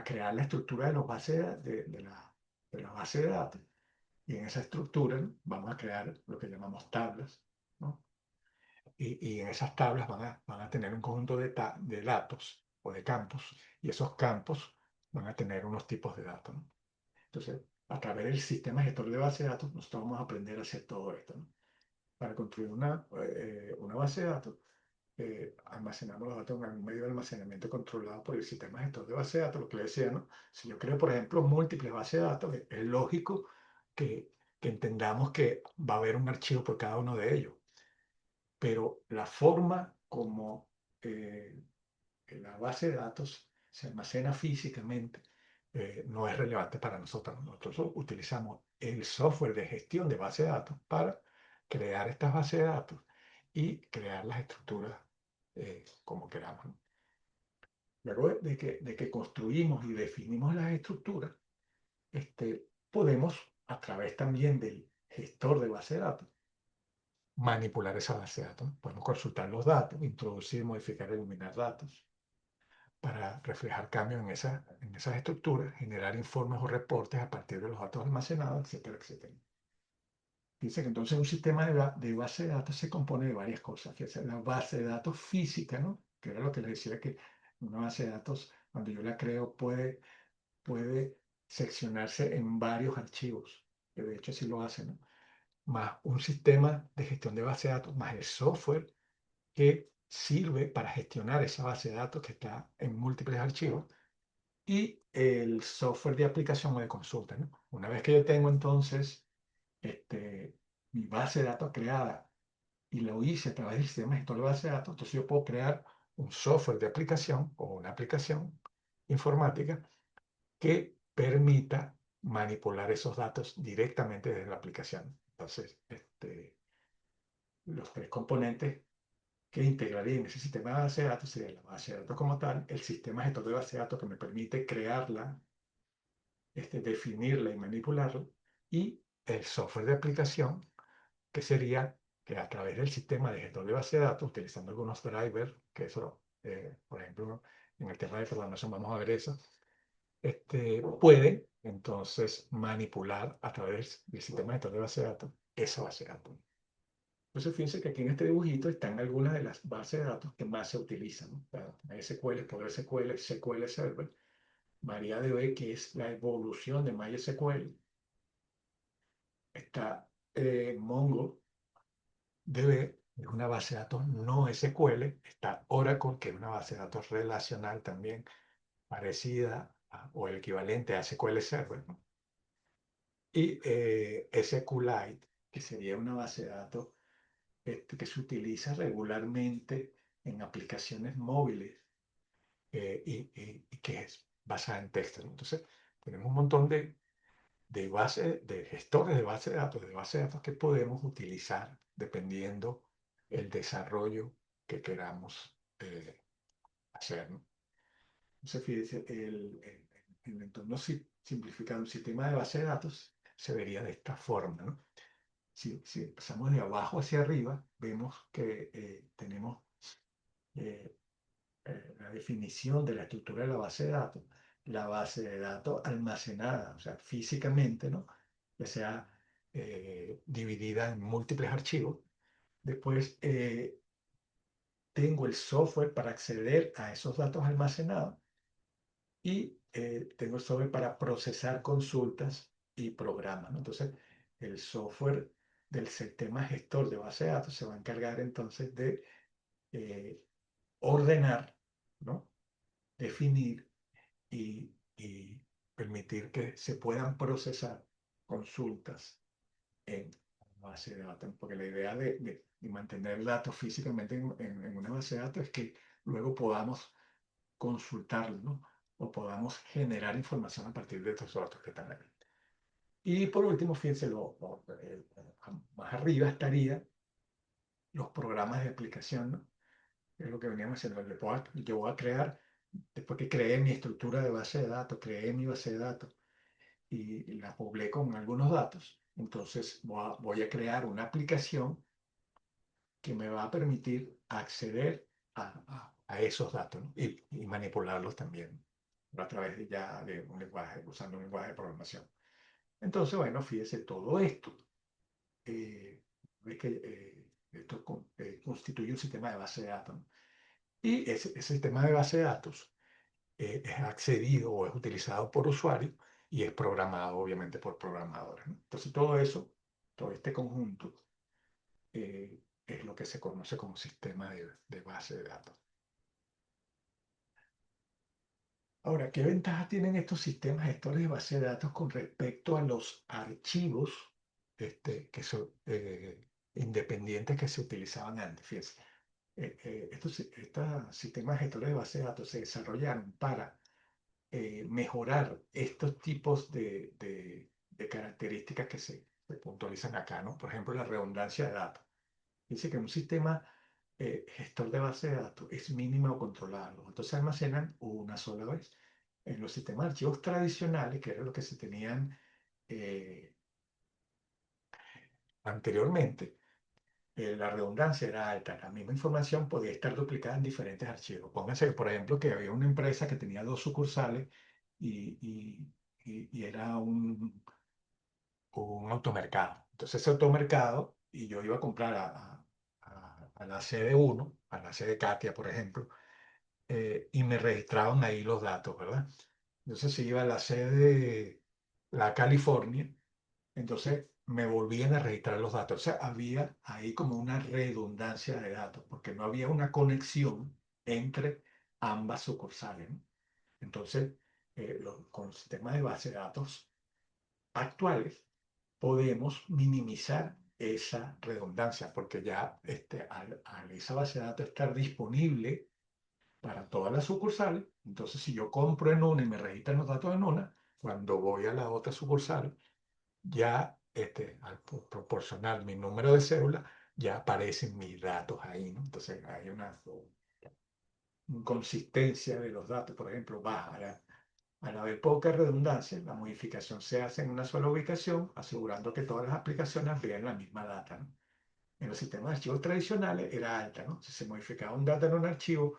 crear la estructura de, los bases de la base de datos, y en esa estructura, ¿no? Vamos a crear lo que llamamos tablas, ¿no? Y en esas tablas van a tener un conjunto de datos o de campos, y esos campos van a tener unos tipos de datos, ¿no? Entonces, a través del sistema gestor de base de datos, nosotros vamos a aprender a hacer todo esto, ¿no? Para construir una base de datos, almacenamos los datos en un medio de almacenamiento controlado por el sistema gestor de base de datos, lo que le decía, ¿no? Si yo creo, por ejemplo, múltiples bases de datos, es lógico que entendamos que va a haber un archivo por cada uno de ellos, pero la forma como la base de datos se almacena físicamente no es relevante para nosotros. Nosotros utilizamos el software de gestión de base de datos para crear estas bases de datos y crear las estructuras como queramos, ¿no? Luego de que construimos y definimos las estructuras, podemos, a través también del gestor de base de datos, manipular esa base de datos. Podemos consultar los datos, introducir, modificar, eliminar datos para reflejar cambios en esas estructuras, generar informes o reportes a partir de los datos almacenados, etcétera, etcétera. Dice que entonces un sistema de base de datos se compone de varias cosas, que es la base de datos física, ¿no? Que era lo que les decía, que una base de datos, cuando yo la creo, puede seccionarse en varios archivos, que de hecho así lo hace, ¿no? Más un sistema de gestión de base de datos, más el software que sirve para gestionar esa base de datos que está en múltiples archivos, y el software de aplicación o de consulta, ¿no? Una vez que yo tengo entonces este, mi base de datos creada y lo hice a través del sistema gestor de base de datos, entonces yo puedo crear un software de aplicación o una aplicación informática que permita manipular esos datos directamente desde la aplicación. Entonces, los tres componentes que integraría en ese sistema de base de datos sería la base de datos como tal, el sistema gestor de base de datos que me permite crearla, definirla y manipularla, y el software de aplicación, que sería que a través del sistema de gestor de base de datos, utilizando algunos drivers, que eso, por ejemplo, en el tema de programación vamos a ver eso, puede entonces manipular a través del sistema de gestor de base de datos esa base de datos. Entonces, fíjense que aquí en este dibujito están algunas de las bases de datos que más se utilizan, ¿no? MySQL, PostgreSQL, SQL Server, MariaDB, que es la evolución de MySQL, está MongoDB, es una base de datos no SQL, está Oracle, que es una base de datos relacional también parecida o el equivalente a SQL Server, ¿no? Y SQLite, que sería una base de datos que se utiliza regularmente en aplicaciones móviles y que es basada en texto, ¿no? Entonces, tenemos un montón de gestores de base de datos que podemos utilizar dependiendo el desarrollo que queramos hacer, ¿no? Entonces, fíjense, el entorno simplificado, un sistema de base de datos se vería de esta forma, ¿no? Si empezamos de abajo hacia arriba, vemos que tenemos eh, la definición de la estructura de la base de datos almacenada, o sea, físicamente, ¿no? Que sea dividida en múltiples archivos. Después tengo el software para acceder a esos datos almacenados y tengo el software para procesar consultas y programas, ¿no? Entonces, el software del sistema gestor de base de datos se va a encargar entonces de eh, ordenar, ¿no? Definir y permitir que se puedan procesar consultas en base de datos, porque la idea de mantener datos físicamente en una base de datos es que luego podamos consultarlos, ¿no? O podamos generar información a partir de estos datos que están ahí. Y por último, fíjense, más arriba estaría los programas de aplicación, ¿no? Es lo que veníamos haciendo. Yo voy a crear, después que creé mi estructura de base de datos, creé mi base de datos y la poblé con algunos datos, entonces voy a crear una aplicación que me va a permitir acceder a esos datos, ¿no? Y manipularlos también a través ya de un lenguaje, usando un lenguaje de programación. Entonces, bueno, fíjese, todo esto, es que esto constituye un sistema de base de datos, ¿no? Y ese sistema de base de datos es accedido o es utilizado por usuarios y es programado obviamente por programadores, ¿no? Entonces todo eso, todo este conjunto, es lo que se conoce como sistema de base de datos. Ahora, ¿qué ventajas tienen estos sistemas gestores de base de datos con respecto a los archivos que son independientes que se utilizaban antes? Fíjense, estos sistemas gestores de base de datos se desarrollaron para mejorar estos tipos de características que se puntualizan acá, ¿no? Por ejemplo, la redundancia de datos. Dice que un sistema gestor de base de datos es mínimo o controlado. Entonces se almacenan una sola vez. En los sistemas de archivos tradicionales, que era lo que se tenían eh, anteriormente, la redundancia era alta. La misma información podía estar duplicada en diferentes archivos. Pónganse, por ejemplo, que había una empresa que tenía dos sucursales y, y- y era un automercado. Entonces ese automercado, y yo iba a comprar a la sede uno, a la sede Katia, por ejemplo, y me registraban ahí los datos, ¿verdad? Entonces se iba a la sede, la California, entonces me volvían a registrar los datos. O sea, había ahí como una redundancia de datos, porque no había una conexión entre ambas sucursales, ¿no? Entonces, con sistemas de base de datos actuales, podemos minimizar esa redundancia, porque ya al esa base de datos estar disponible para todas las sucursales, entonces si yo compro en una y me registran los datos en una, cuando voy a la otra sucursal, ya al proporcionar mi número de cédula, ya aparecen mis datos ahí, ¿no? Entonces hay una inconsistencia de los datos, por ejemplo, al haber poca redundancia, la modificación se hace en una sola ubicación, asegurando que todas las aplicaciones vean la misma data, ¿no? En los sistemas de archivos tradicionales era alta, ¿no? Si se modificaba un dato en un archivo,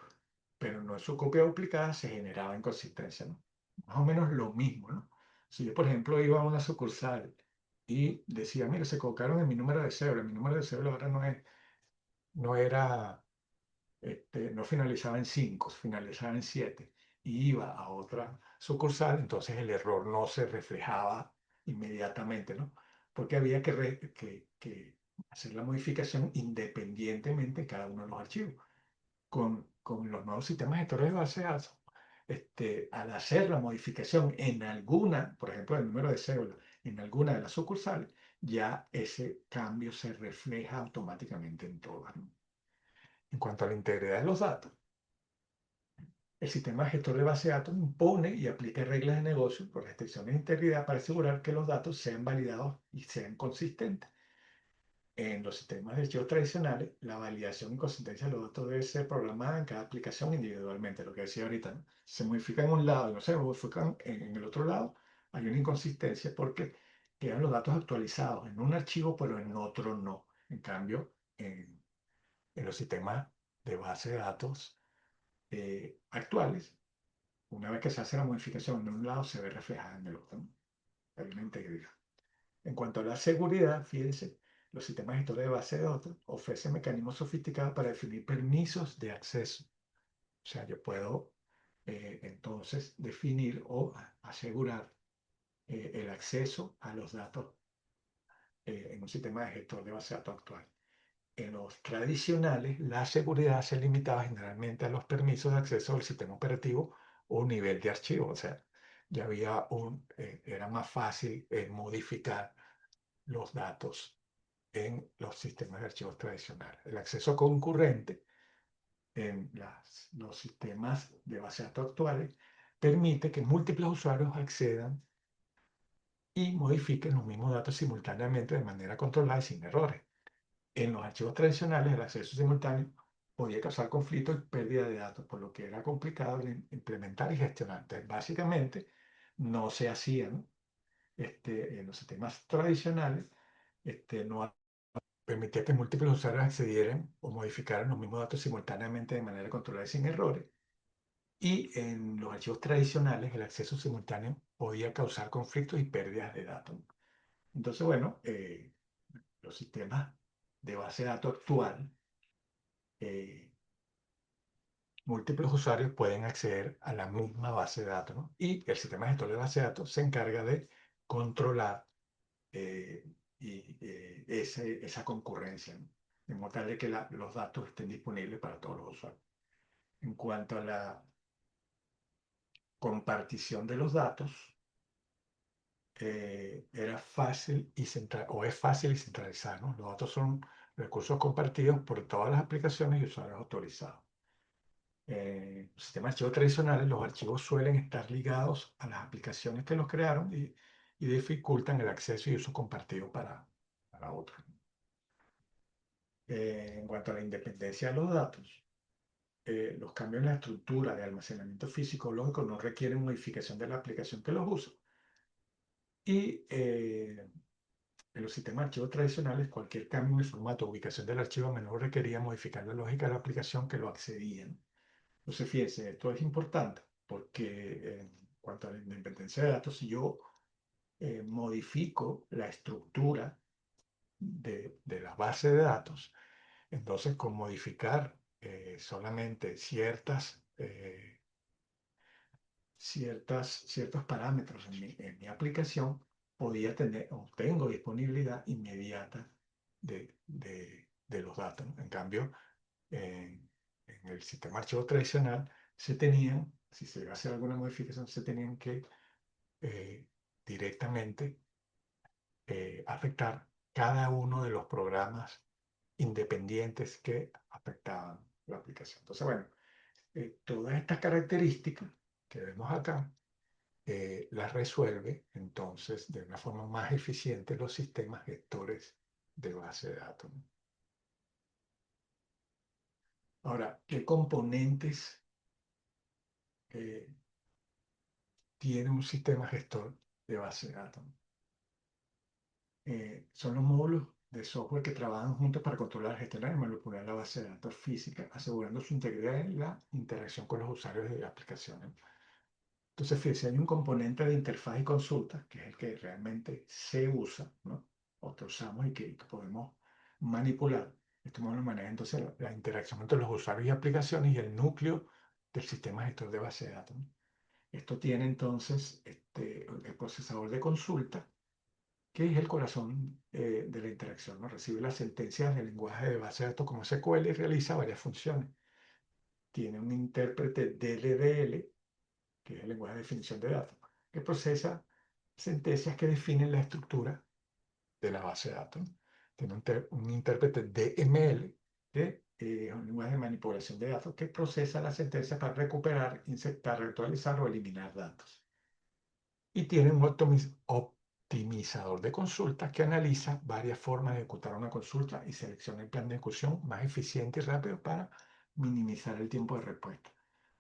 pero no en su copia duplicada, se generaba inconsistencia, ¿no? Más o menos lo mismo, ¿no? Si yo, por ejemplo, iba a una sucursal y decía, mira, se equivocaron en mi número de cédula, mi número de cédula ahora no era, no finalizaba en 5, finalizaba en 7, y iba a otra sucursal, entonces el error no se reflejaba inmediatamente, ¿no? Porque había que hacer la modificación independientemente en cada uno de los archivos. Con los nuevos sistemas gestores de base de datos, al hacer la modificación en alguna, por ejemplo, el número de cédula, en alguna de las sucursales, ya ese cambio se refleja automáticamente en todas, ¿no? En cuanto a la integridad de los datos, el sistema gestor de base de datos impone y aplica reglas de negocio por restricciones de integridad para asegurar que los datos sean validados y sean consistentes. En los sistemas de archivos tradicionales, la validación y consistencia de los datos debe ser programada en cada aplicación individualmente, lo que decía ahorita, ¿no? Se modifica en un lado y no se modifican en el otro lado, hay una inconsistencia porque quedan los datos actualizados en un archivo, pero en otro no. En cambio, en los sistemas de base de datos actuales, una vez que se hace la modificación en un lado, se ve reflejada en el otro, ¿no? Hay una integridad. En cuanto a la seguridad, fíjense, los sistemas gestores de base de datos ofrecen mecanismos sofisticados para definir permisos de acceso. O sea, yo puedo entonces definir o asegurar el acceso a los datos en un sistema de gestor de base de datos actual. En los tradicionales, la seguridad se limitaba generalmente a los permisos de acceso al sistema operativo o nivel de archivo. O sea, ya era más fácil modificar los datos en los sistemas de archivos tradicionales. El acceso concurrente en los sistemas de base de datos actuales permite que múltiples usuarios accedan y modifiquen los mismos datos simultáneamente de manera controlada y sin errores. En los archivos tradicionales, el acceso simultáneo podía causar conflictos y pérdida de datos, por lo que era complicado de implementar y gestionar. Entonces, básicamente, no se hacían en los sistemas tradicionales, no permitía que múltiples usuarios accedieran o modificaran los mismos datos simultáneamente de manera controlada y sin errores. Y en los archivos tradicionales, el acceso simultáneo podía causar conflictos y pérdidas de datos. Entonces, bueno, los sistemas de base de datos actual, eh, múltiples usuarios pueden acceder a la misma base de datos, ¿no? Y el sistema gestor de base de datos se encarga de controlar eh, esa concurrencia, ¿no? De modo tal de que los datos estén disponibles para todos los usuarios. En cuanto a la compartición de los datos, era fácil y o es fácil y centralizar, ¿no? Los datos son recursos compartidos por todas las aplicaciones y usuarios autorizados. En los sistemas de archivos tradicionales, los archivos suelen estar ligados a las aplicaciones que los crearon y dificultan el acceso y uso compartido para otros. En cuanto a la independencia de los datos, los cambios en la estructura de almacenamiento físico o lógico no requieren modificación de la aplicación que los usa. Y en los sistemas de archivos tradicionales, cualquier cambio en el formato o ubicación del archivo a menudo requería modificar la lógica de la aplicación que lo accedía. Entonces, fíjense, esto es importante porque en cuanto a la independencia de datos, si yo modifico la estructura de la base de datos, entonces con modificar solamente ciertos parámetros en mi aplicación, podía tener o tengo disponibilidad inmediata de los datos, ¿no? En cambio, en el sistema de archivo tradicional, si se iba a hacer alguna modificación, se tenían que directamente afectar cada uno de los programas independientes que afectaban la aplicación. Entonces, bueno, todas estas características que vemos acá las resuelve entonces de una forma más eficiente los sistemas gestores de base de datos. Ahora, ¿qué componentes eh, tiene un sistema gestor de base de datos? Son los módulos de software que trabajan juntos para controlar, gestionar y manipular la base de datos física, asegurando su integridad en la interacción con los usuarios de aplicaciones. Entonces, fíjense, hay un componente de interfaz y consulta, que es el que realmente se usa, ¿no? O que usamos y que podemos manipular. Este módulo maneja entonces la interacción entre los usuarios y aplicaciones y el núcleo del sistema gestor de base de datos, ¿no? Esto tiene entonces el procesador de consulta, que es el corazón de la interacción, ¿no? Recibe las sentencias del lenguaje de base de datos como SQL y realiza varias funciones. Tiene un intérprete DLDL, que es el lenguaje de definición de datos, que procesa sentencias que definen la estructura de la base de datos. Tiene un intérprete DML, que es un lenguaje de manipulación de datos, que procesa las sentencias para recuperar, insertar, actualizar o eliminar datos. Y tiene un optimizador de consultas que analiza varias formas de ejecutar una consulta y selecciona el plan de ejecución más eficiente y rápido para minimizar el tiempo de respuesta.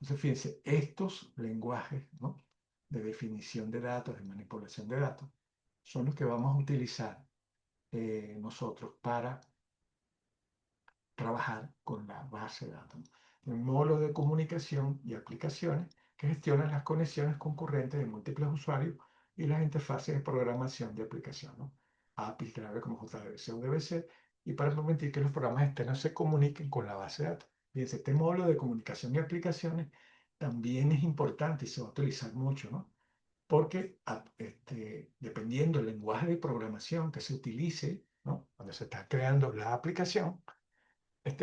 Entonces, fíjense, estos lenguajes, ¿no?, de definición de datos, de manipulación de datos, son los que vamos a utilizar nosotros para trabajar con la base de datos. Un módulo de comunicación y aplicaciones que gestionan las conexiones concurrentes de múltiples usuarios y las interfaces de programación de aplicación, ¿no? APIs clave como JDBC o DBC, y para permitir que los programas externos se comuniquen con la base de datos. Fíjense, este módulo de comunicación y aplicaciones también es importante y se va a utilizar mucho, ¿no? Porque dependiendo del lenguaje de programación que se utilice, ¿no?, cuando se está creando la aplicación,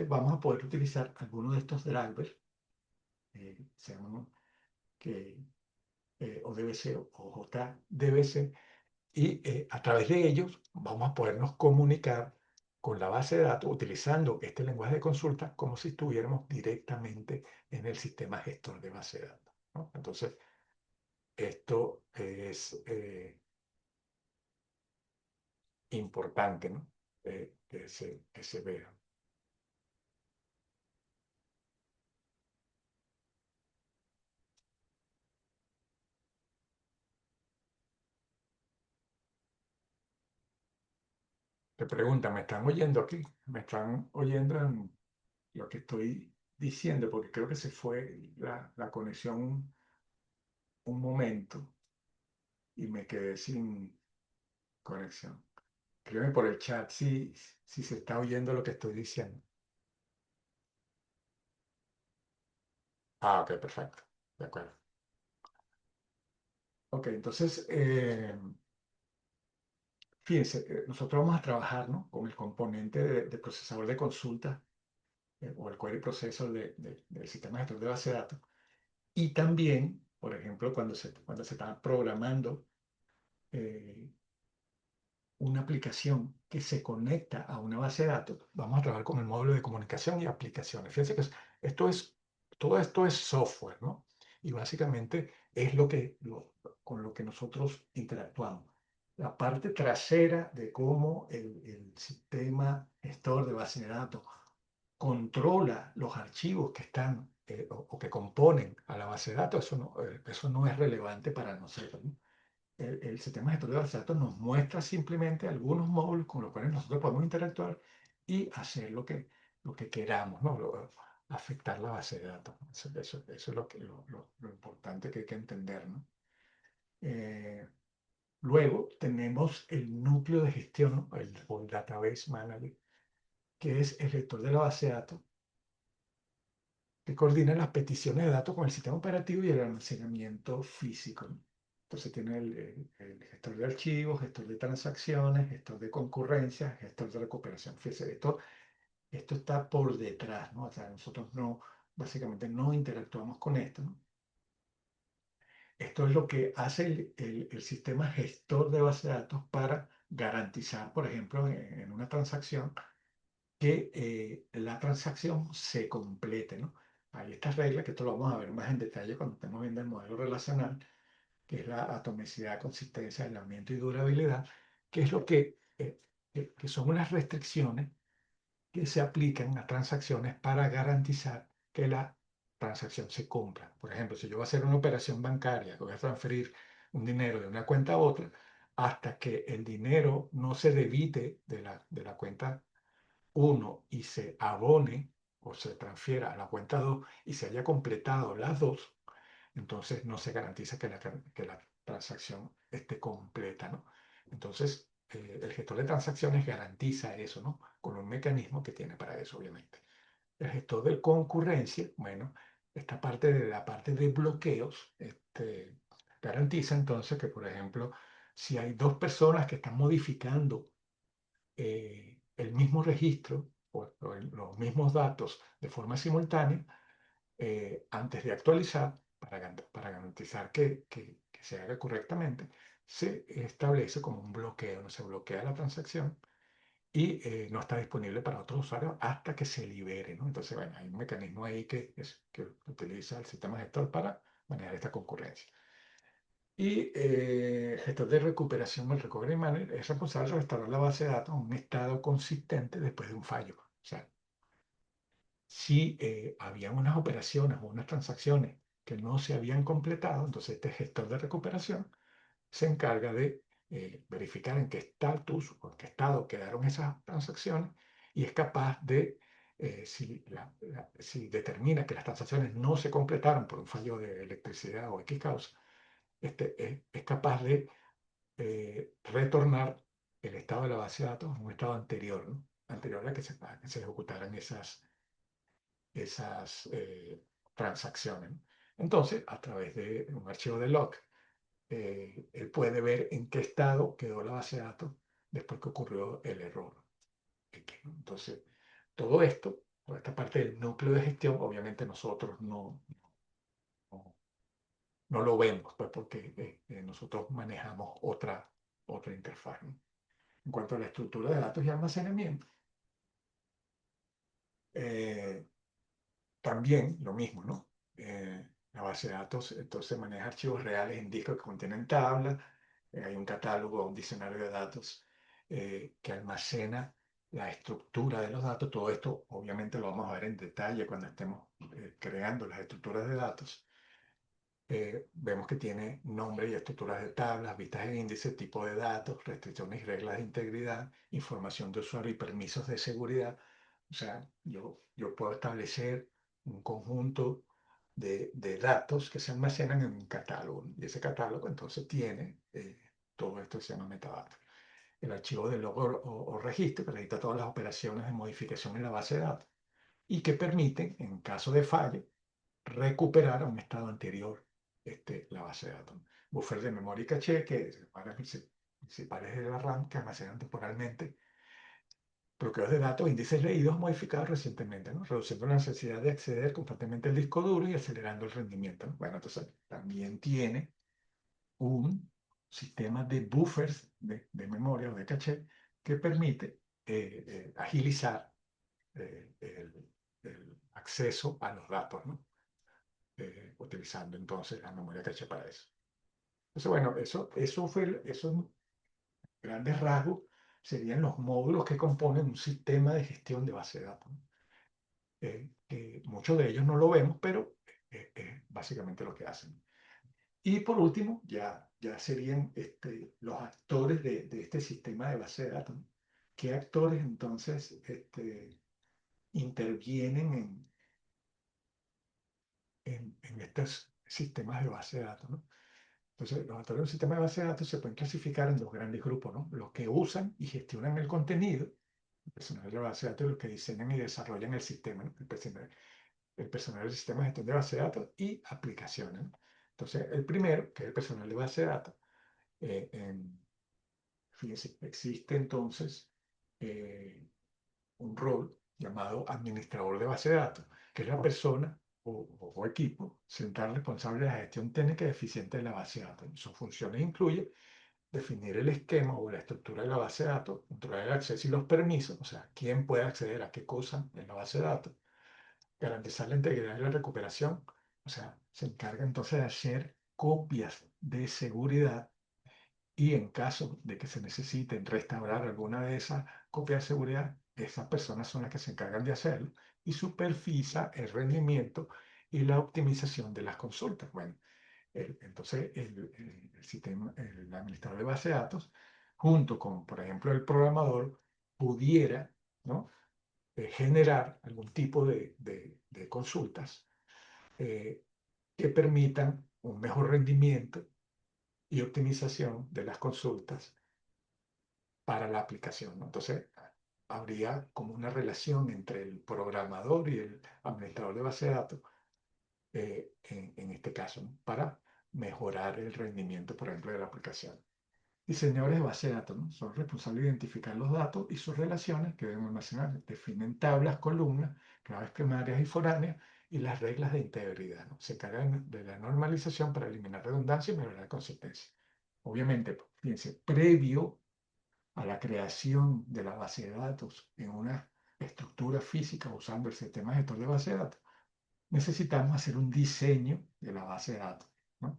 vamos a poder utilizar algunos de estos drivers, se llaman que, ODBC o JDBC, y a través de ellos vamos a podernos comunicar con la base de datos utilizando este lenguaje de consulta como si estuviéramos directamente en el sistema gestor de base de datos, ¿no? Entonces, esto es importante, ¿no? Que se vea. Te preguntan, ¿me están oyendo aquí? ¿Me están oyendo en lo que estoy diciendo? Porque creo que se fue la conexión un momento y me quedé sin conexión. Escríbeme por el chat si se está oyendo lo que estoy diciendo. Ah, ok, perfecto. De acuerdo. Ok, entonces, fíjense, nosotros vamos a trabajar, ¿no?, con el componente de procesador de consulta o el query processor del sistema gestor de base de datos. Y también, por ejemplo, cuando se está programando eh, una aplicación que se conecta a una base de datos, vamos a trabajar con el módulo de comunicación y aplicaciones. Fíjense que todo esto es software, ¿no? Y básicamente es con lo que nosotros interactuamos. La parte trasera de cómo el sistema gestor de base de datos controla los archivos que están o que componen a la base de datos, eso no es relevante para nosotros, ¿no? El sistema gestor de base de datos nos muestra simplemente algunos módulos con los cuales nosotros podemos interactuar y hacer lo que queramos, ¿no? Afectar la base de datos. Eso es lo importante que hay que entender, ¿no? Eh, Luego tenemos el núcleo de gestión, ¿no?, o el Database Manager, que es el gestor de la base de datos, que coordina las peticiones de datos con el sistema operativo y el almacenamiento físico, ¿no? Entonces tiene el gestor de archivos, gestor de transacciones, gestor de concurrencia, gestor de recuperación. Fíjese, esto está por detrás, ¿no? O sea, nosotros básicamente no interactuamos con esto, ¿no? Esto es lo que hace el sistema gestor de base de datos para garantizar, por ejemplo, en una transacción, que la transacción se complete, ¿no? Hay estas reglas, que esto lo vamos a ver más en detalle cuando estemos viendo el modelo relacional, que es la atomicidad, consistencia, aislamiento y durabilidad, que es lo que son unas restricciones que se aplican a transacciones para garantizar que la transacción se cumpla. Por ejemplo, si yo voy a hacer una operación bancaria, que voy a transferir un dinero de una cuenta a otra, hasta que el dinero no se debite de la cuenta uno y se abone o se transfiera a la cuenta 2 y se haya completado las dos, entonces no se garantiza que la transacción esté completa, ¿no? Entonces, el gestor de transacciones garantiza eso, ¿no? Con un mecanismo que tiene para eso, obviamente. El gestor de concurrencia, bueno, esta parte de la parte de bloqueos, garantiza entonces que, por ejemplo, si hay dos personas que están modificando el mismo registro o los mismos datos de forma simultánea, antes de actualizar, para garantizar que se haga correctamente, se establece como un bloqueo, no se bloquea la transacción y no está disponible para otros usuarios hasta que se libere, ¿no? Entonces, bueno, hay un mecanismo ahí que utiliza el sistema gestor para manejar esta concurrencia. Y el gestor de recuperación, el recovery manager, es responsable de restaurar la base de datos en un estado consistente después de un fallo. O sea, si habían unas operaciones o unas transacciones que no se habían completado, entonces este gestor de recuperación se encarga de verificar en qué estatus o en qué estado quedaron esas transacciones y es capaz de, si determina que las transacciones no se completaron por un fallo de electricidad o X causa, es capaz de retornar el estado de la base de datos a un estado anterior, ¿no? Anterior a que se ejecutaran esas transacciones, ¿no? Entonces, a través de un archivo de log, él puede ver en qué estado quedó la base de datos después que ocurrió el error. Entonces, todo esto, toda esta parte del núcleo de gestión, obviamente nosotros no, no lo vemos, pues porque nosotros manejamos otra interfaz, ¿no? En cuanto a la estructura de datos y almacenamiento, eh, también lo mismo, ¿no? La base de datos entonces maneja archivos reales en discos que contienen tablas, hay un catálogo, un diccionario de datos que almacena la estructura de los datos. Todo esto obviamente lo vamos a ver en detalle cuando estemos creando las estructuras de datos. Vemos que tiene nombre y estructuras de tablas, vistas e índices, tipo de datos, restricciones y reglas de integridad, información de usuario y permisos de seguridad. O sea, yo puedo establecer un conjunto de datos que se almacenan en un catálogo, y ese catálogo entonces tiene todo esto que se llama metadatos. El archivo de log o registro que registra todas las operaciones de modificación en la base de datos y que permiten, en caso de fallo, recuperar a un estado anterior la base de datos. Buffer de memoria y caché, que para principales de la RAM, que almacenan temporalmente bloqueos de datos, índices leídos modificados recientemente, ¿no? Reduciendo la necesidad de acceder constantemente al disco duro y acelerando el rendimiento, ¿no? Bueno, entonces también tiene un sistema de buffers de memoria o de caché que permite agilizar el acceso a los datos, ¿no? Utilizando entonces la memoria caché para eso. Entonces, bueno, eso en grandes rasgos serían los módulos que componen un sistema de gestión de base de datos, ¿no? Muchos de ellos no lo vemos, pero básicamente lo que hacen. Y por último, ya serían los actores de este sistema de base de datos, ¿no? ¿Qué actores entonces intervienen en estos sistemas de base de datos, ¿no? Entonces, los actores del sistema de base de datos se pueden clasificar en dos grandes grupos, ¿no? Los que usan y gestionan el contenido, el personal de base de datos, los que diseñan y desarrollan el sistema, ¿no? El personal del sistema de gestión de base de datos y aplicaciones, ¿no? Entonces, el primero, que es el personal de base de datos, fíjense, existe entonces eh, un rol llamado administrador de base de datos, que es la persona o equipo central responsable de la gestión técnica y eficiente de la base de datos. Sus funciones incluyen definir el esquema o la estructura de la base de datos, controlar el acceso y los permisos, o sea, quién puede acceder a qué cosa en la base de datos, garantizar la integridad y la recuperación, o sea, se encarga entonces de hacer copias de seguridad y en caso de que se necesiten restaurar alguna de esas copias de seguridad, esas personas son las que se encargan de hacerlo y supervisa el rendimiento y la optimización de las consultas. Bueno, entonces el sistema, el administrador de base de datos, junto con, por ejemplo, el programador, pudiera, ¿no? Generar algún tipo de consultas eh, que permitan un mejor rendimiento y optimización de las consultas para la aplicación, ¿no? Entonces, habría como una relación entre el programador y el administrador de base de datos, en este caso, ¿no? Para mejorar el rendimiento, por ejemplo, de la aplicación. Diseñadores de base de datos, ¿no? Son responsables de identificar los datos y sus relaciones que deben almacenar. Definen tablas, columnas, claves primarias y foráneas y las reglas de integridad, ¿no? Se encargan de la normalización para eliminar redundancia y mejorar la consistencia. Obviamente, fíjense, previo a la creación de la base de datos en una estructura física usando el sistema gestor de base de datos, necesitamos hacer un diseño de la base de datos, ¿no?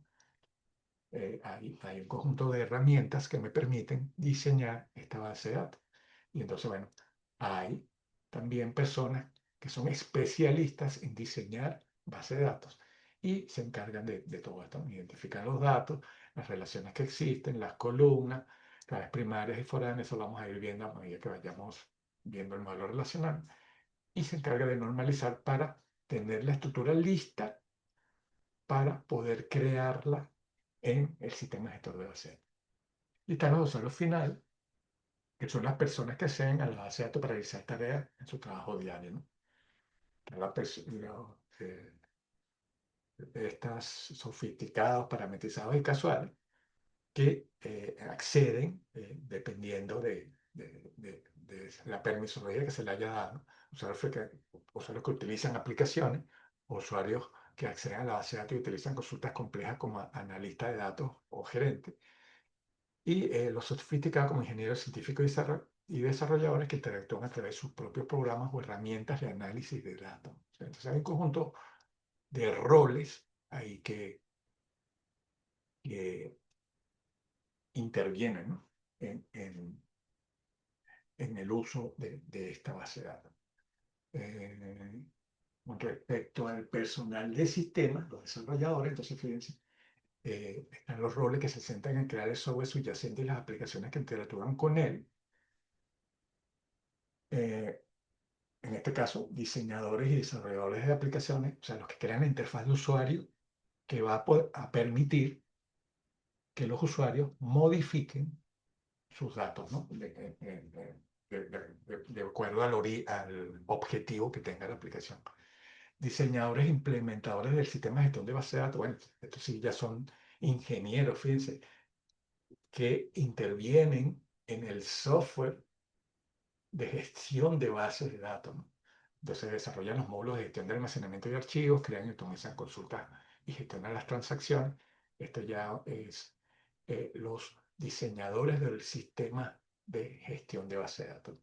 Hay un conjunto de herramientas que me permiten diseñar esta base de datos. Y entonces, bueno, hay también personas que son especialistas en diseñar bases de datos y se encargan de todo esto, identificar los datos, las relaciones que existen, las columnas, claves primarias y foráneas, eso lo vamos a ir viendo a medida que vayamos viendo el modelo relacional, y se encarga de normalizar para tener la estructura lista para poder crearla en el sistema gestor de base. Y están los usuarios final, que son las personas que acceden a la base de datos para realizar tareas en su trabajo diario, ¿no? Estas sofisticados, parametrizados y casuales que acceden dependiendo de la permisología que se le haya dado. Usuarios que utilizan aplicaciones, usuarios que acceden a la base de datos y utilizan consultas complejas como analista de datos o gerente, y los sofisticados como ingenieros científicos y desarrolladores que interactúan a través de sus propios programas o herramientas de análisis de datos. Entonces hay un conjunto de roles ahí que intervienen, ¿no? en el uso de esta base de datos. Eh, con respecto al personal de sistemas, los desarrolladores, entonces fíjense, están los roles que se centran en crear el software subyacente y las aplicaciones que interactúan con él. Eh, en este caso, diseñadores y desarrolladores de aplicaciones, o sea, los que crean la interfaz de usuario que va a permitir que los usuarios modifiquen sus datos, ¿no? De acuerdo al objetivo que tenga la aplicación. Diseñadores e implementadores del sistema de gestión de base de datos, bueno, estos sí ya son ingenieros, fíjense, que intervienen en el software de gestión de bases de datos, ¿no? Entonces desarrollan los módulos de gestión de almacenamiento de archivos, crean y automatizan consultas y gestionan las transacciones. Esto ya es los diseñadores del sistema de gestión de base de datos.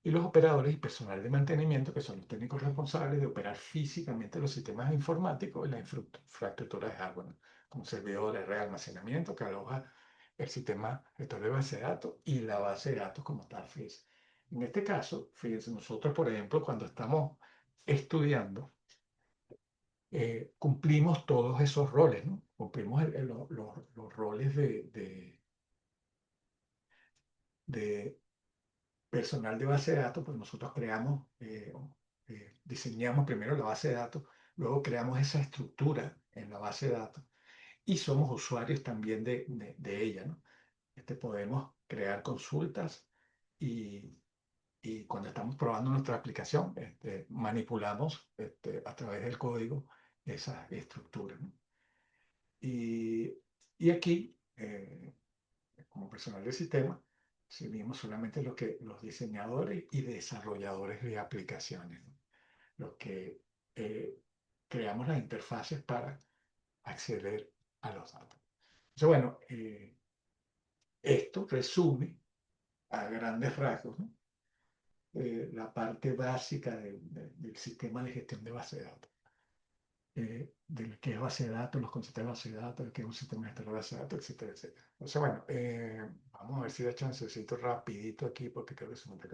Y los operadores y personal de mantenimiento, que son los técnicos responsables de operar físicamente los sistemas informáticos y la infraestructura de hardware, ¿no? Como servidores, red de almacenamiento que aloja el sistema gestor de base de datos y la base de datos como tal. Fíjense. En este caso, fíjense, nosotros, por ejemplo, cuando estamos estudiando, cumplimos todos esos roles, ¿no? Cumplimos los roles de personal de base de datos, pues nosotros creamos, diseñamos primero la base de datos, luego creamos esa estructura en la base de datos y somos usuarios también de ella, ¿no? Podemos crear consultas y, y cuando estamos probando nuestra aplicación, manipulamos a través del código esa estructura, ¿no? Y, y aquí, como personal del sistema, seguimos solamente los diseñadores y desarrolladores de aplicaciones, ¿no? Los que creamos las interfaces para acceder a los datos. Entonces, bueno, esto resume a grandes rasgos, ¿no? La parte básica del sistema de gestión de base de datos. Del que es base de datos, los conceptos de base de datos, el que es un sistema de gestión de base de datos, etcétera, etcétera. Entonces, bueno, vamos a ver si da chancecito rapidito aquí, porque creo que se me está